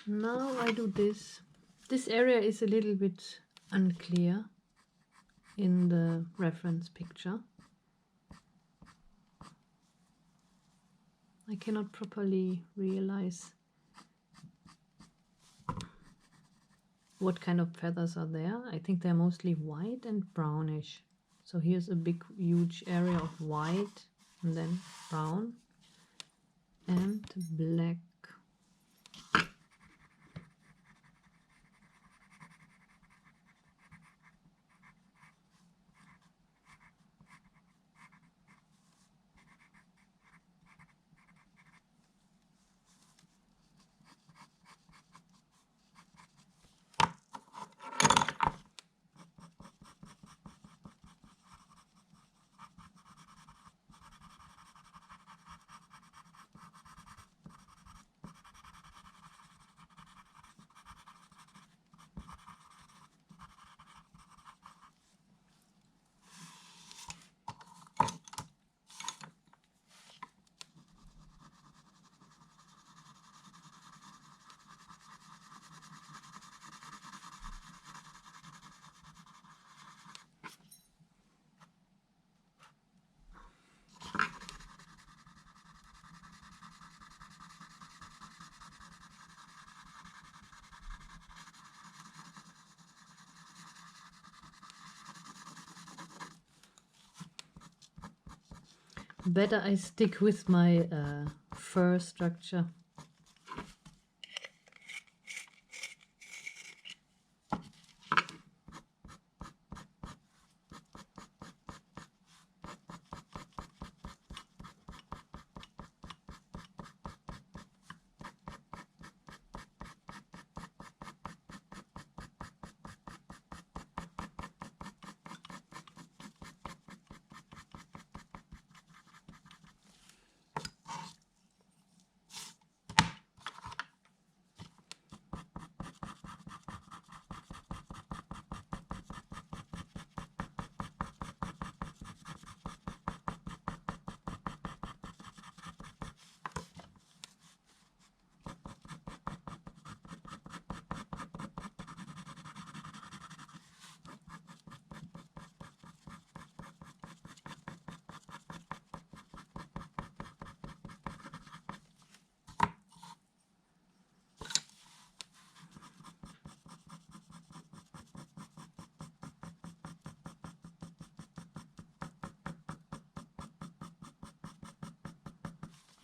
B: Now I do this. This area is a little bit unclear in the reference picture. I cannot properly realize what kind of feathers are there. I think they're mostly white and brownish. So here's a big huge area of white and then brown and black. Better I stick with my fur structure.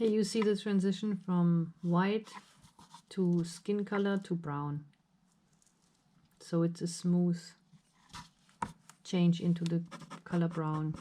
B: Here you see the transition from white to skin color to brown. So it's a smooth change into the color brown.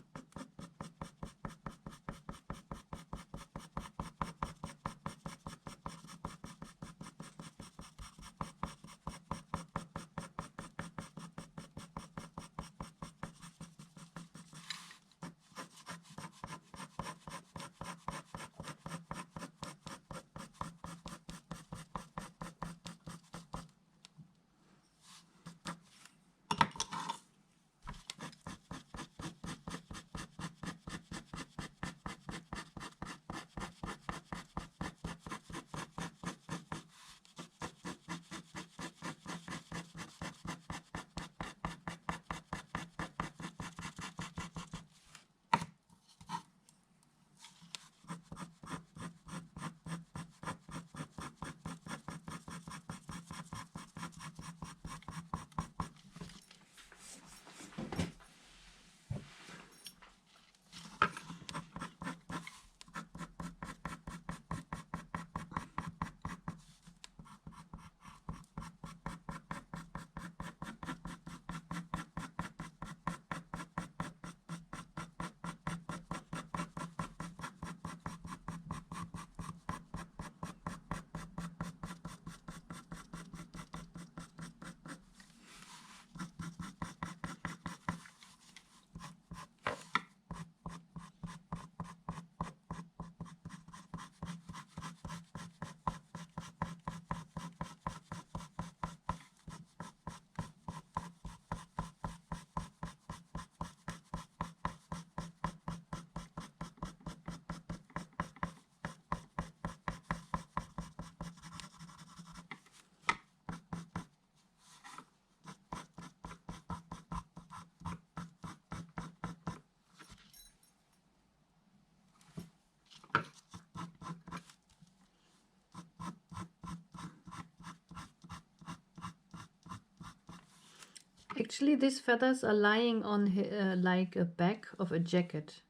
B: Actually, these feathers are lying on like a back of a jacket.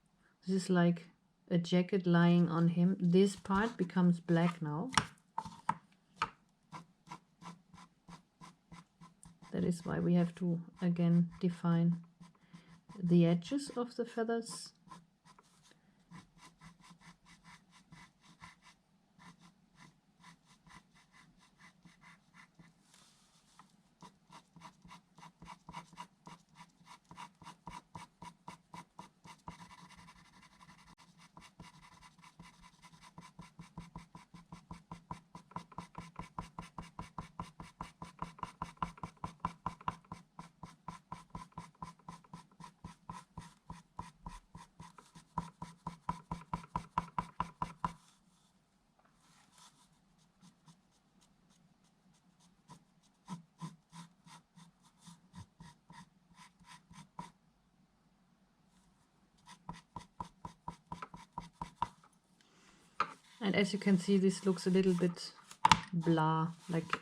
B: This is like a jacket lying on him. This part becomes black now. That is why we have to again define the edges of the feathers. And as you can see, this looks a little bit blah, like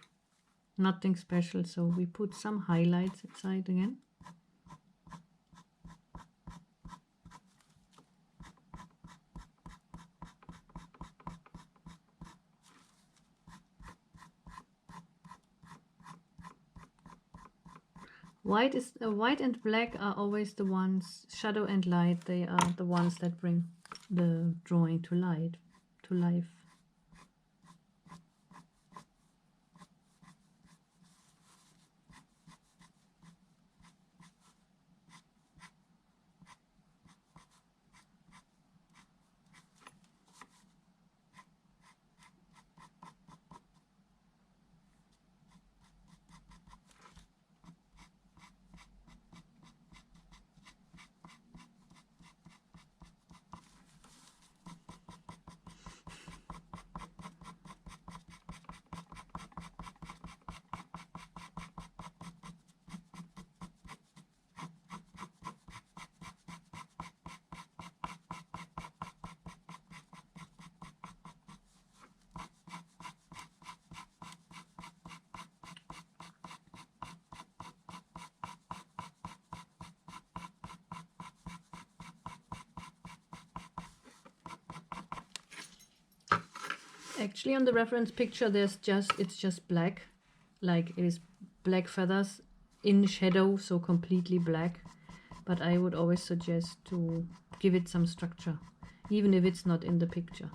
B: nothing special. So we put some highlights inside again. White and black are always the ones, shadow and light, they are the ones that bring the drawing to life. Actually, on the reference picture, it's just black, like it is black feathers in shadow, so completely black. But I would always suggest to give it some structure, even if it's not in the picture.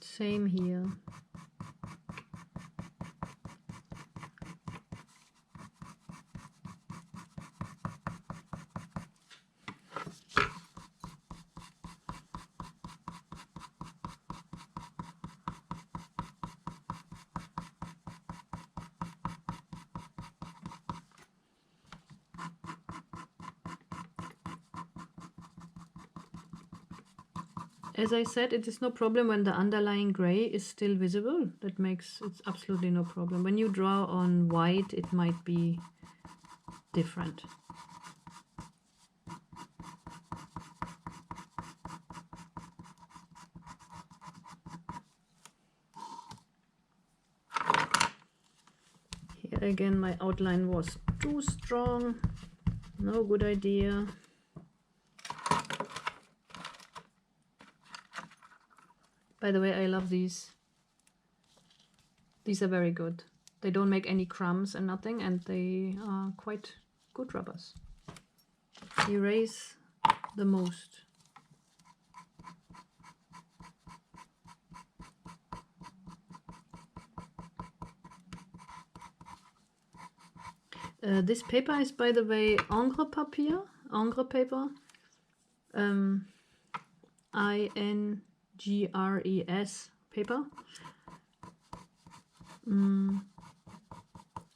B: Same here. As I said, it is no problem when the underlying gray is still visible. That makes it's absolutely no problem. When you draw on white, it might be different. Here again, my outline was too strong. No good idea. By the way, I love these. These are very good. They don't make any crumbs and nothing, and they are quite good rubbers. Erase the most. This paper is, by the way, Ingres paper. INGRES paper.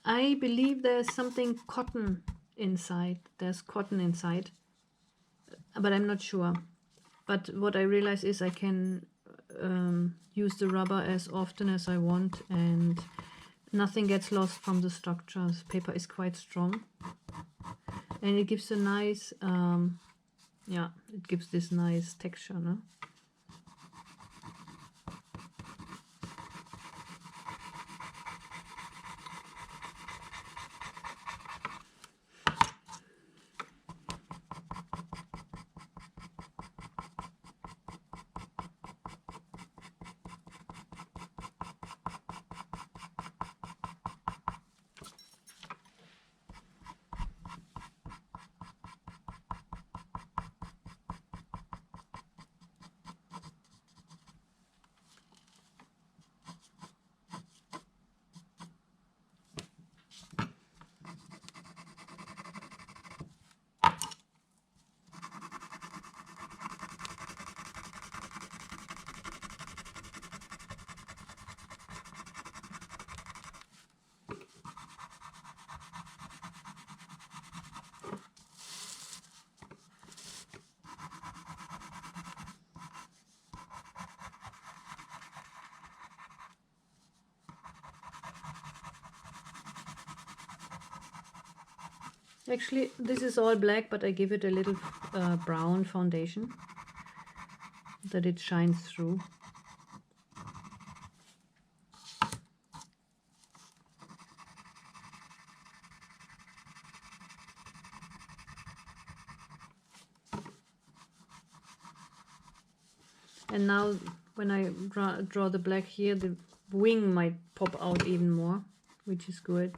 B: I believe there's something cotton inside. There's cotton inside, but I'm not sure. But what I realize is I can use the rubber as often as I want, and nothing gets lost from the structure. This paper is quite strong, and it gives a nice, yeah, it gives this nice texture, no? Actually, this is all black, but I give it a little brown foundation that it shines through. And now when I draw the black here, the wing might pop out even more, which is good.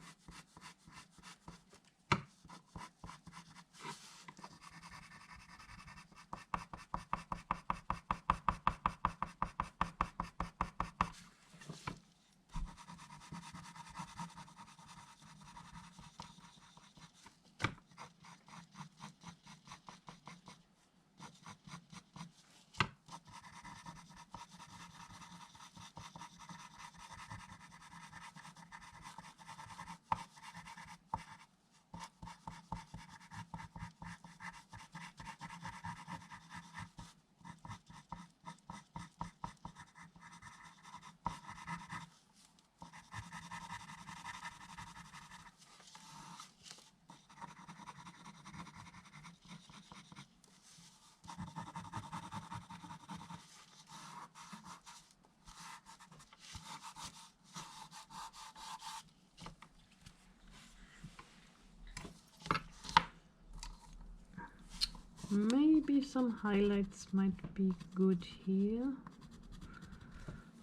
B: Maybe some highlights might be good here.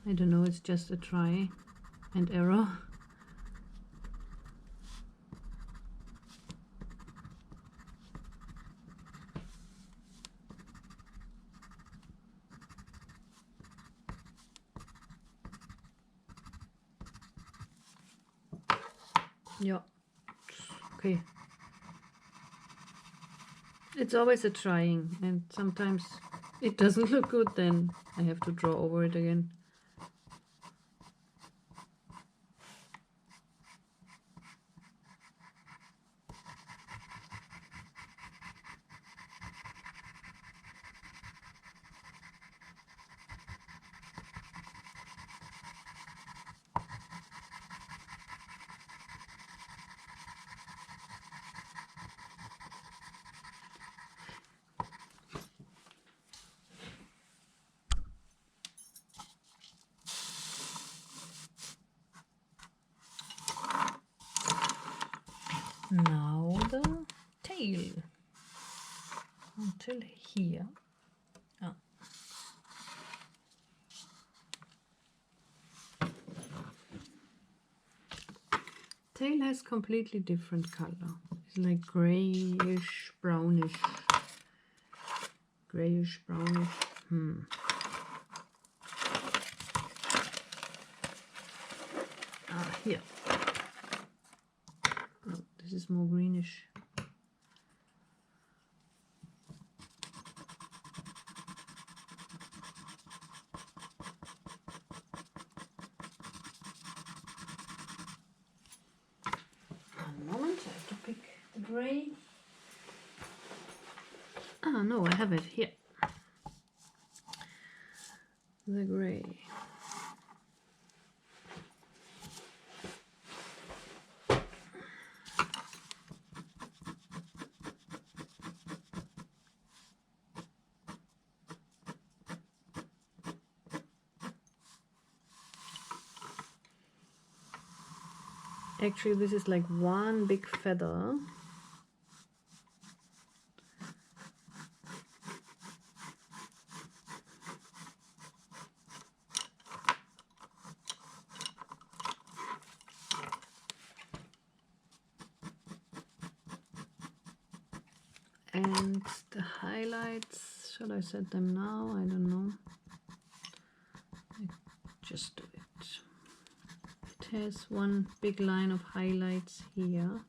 B: I don't know, it's just a try and error. Yeah, okay. It's always a trying, and sometimes it doesn't look good, then I have to draw over it again. Now the tail until here. Ah. Tail has completely different color. It's like grayish, brownish. Grayish, brownish. Ah, here. Oh, this is more greenish. One moment, I have to pick the gray. Ah, no, I have it here. The gray. Actually, this is like one big feather. And the highlights, shall I set them now? I don't know. I just do it. It has one big line of highlights here.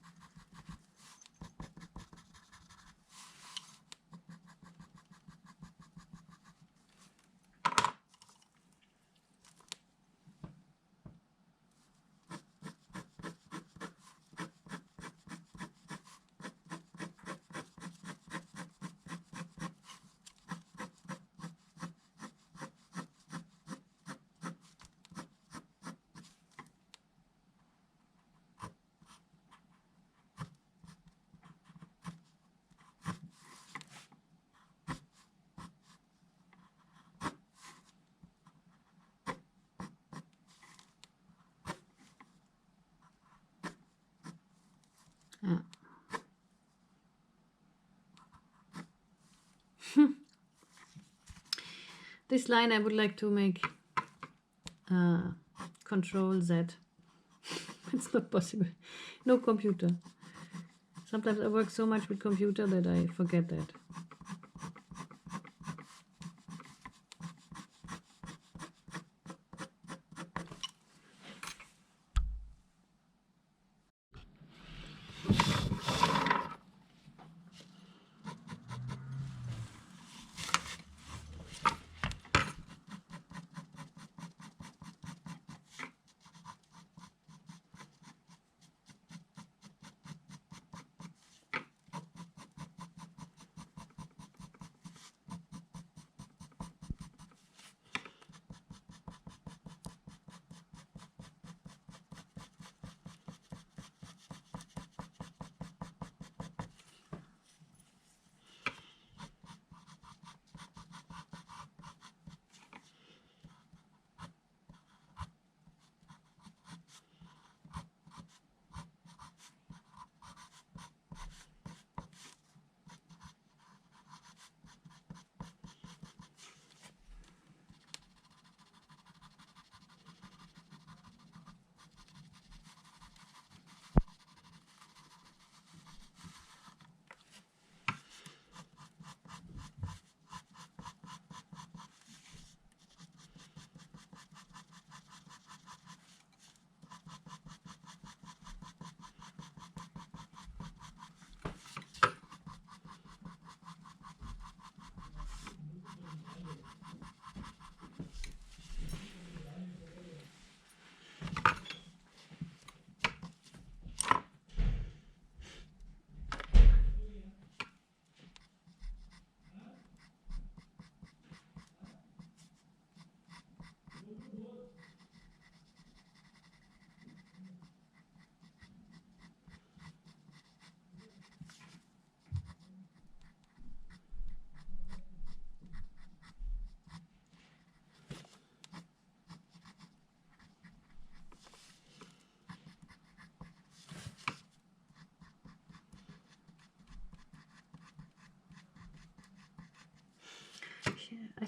B: Yeah. This line I would like to make Control Z. It's not possible. No computer. Sometimes I work so much with computer that I forget that.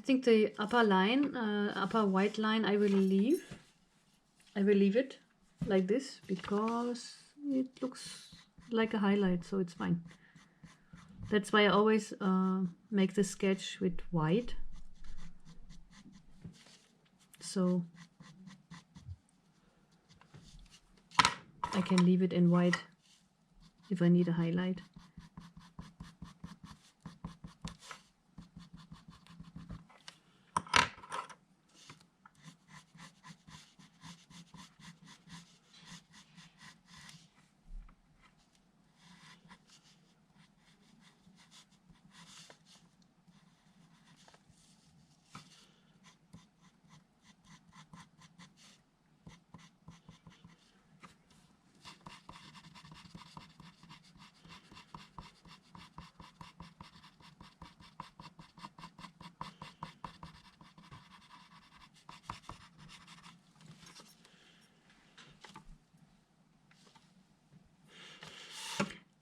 B: think the upper line, upper white line, I will leave. I will leave it like this because it looks like a highlight, so it's fine. That's why I always make the sketch with white. So I can leave it in white if I need a highlight.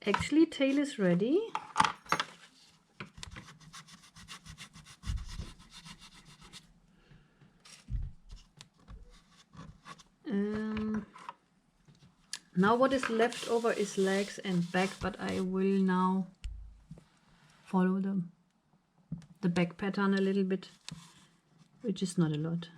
B: Actually, tail is ready. Now what is left over is legs and back, but I will now follow the back pattern a little bit, which is not a lot.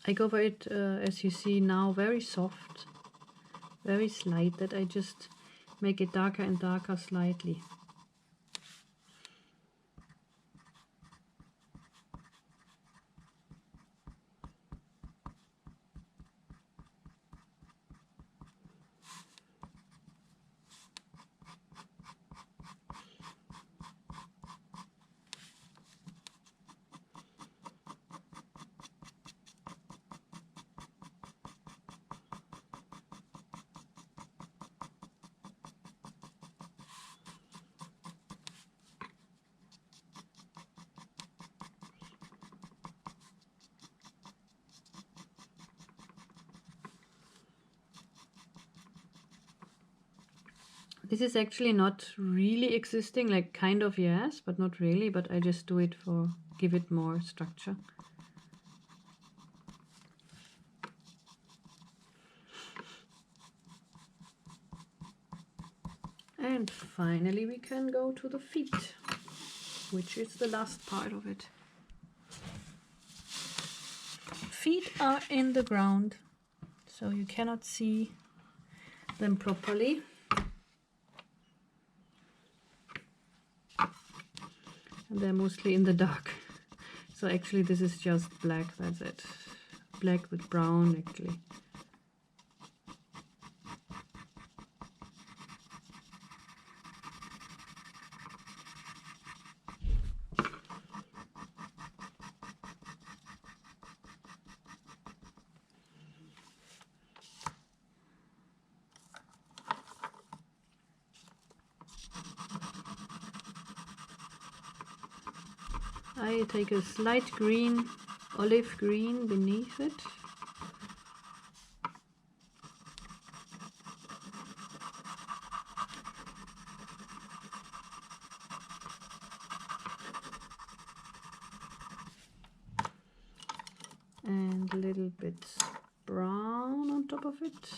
B: I go for it, as you see now, very soft, very slight, that I just make it darker and darker slightly. This is actually not really existing, like kind of yes, but not really, but I just do it for, give it more structure. And finally we can go to the feet, which is the last part of it. Feet are in the ground, so you cannot see them properly. And they're mostly in the dark. So actually this is just black, that's it. Black with brown actually. I take a slight green, olive green beneath it. And a little bit brown on top of it.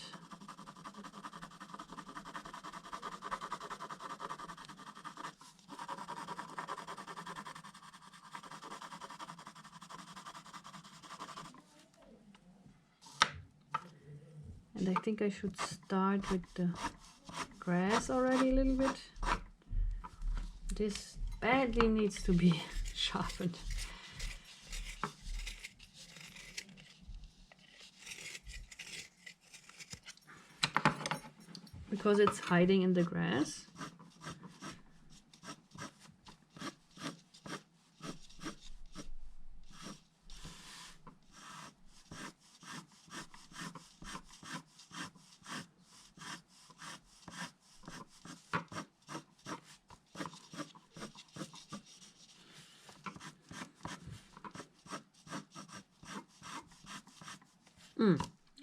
B: And I think I should start with the grass already a little bit. This badly needs to be sharpened. Because it's hiding in the grass.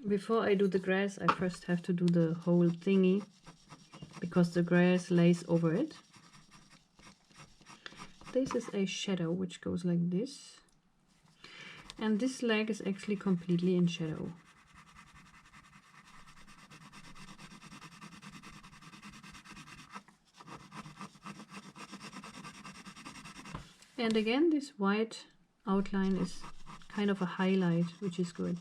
B: Before I do the grass, I first have to do the whole thingy, because the grass lays over it. This is a shadow which goes like this. And this leg is actually completely in shadow. And again, this white outline is kind of a highlight, which is good.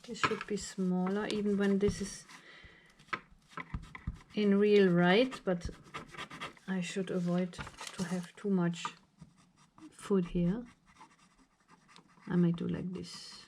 B: This should be smaller, even when this is in real right, but I should avoid to have too much food here. I might do like this.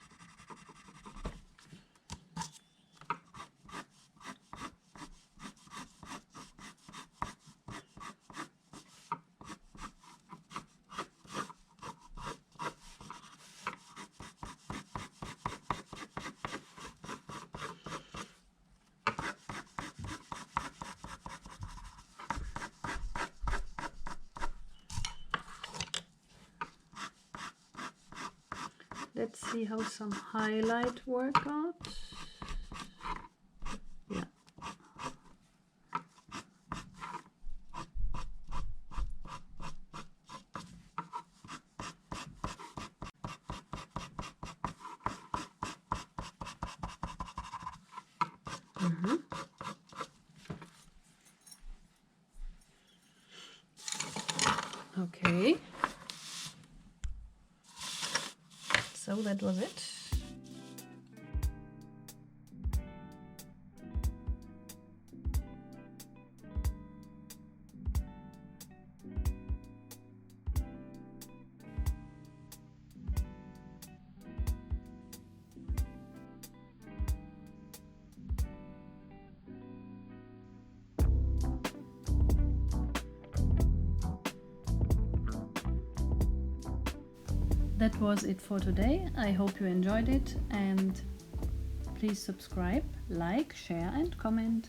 B: Let's see how some highlight work out. Yeah. Okay. So that was it.
A: that was it for today. I hope you enjoyed it, and please subscribe, like, share and comment.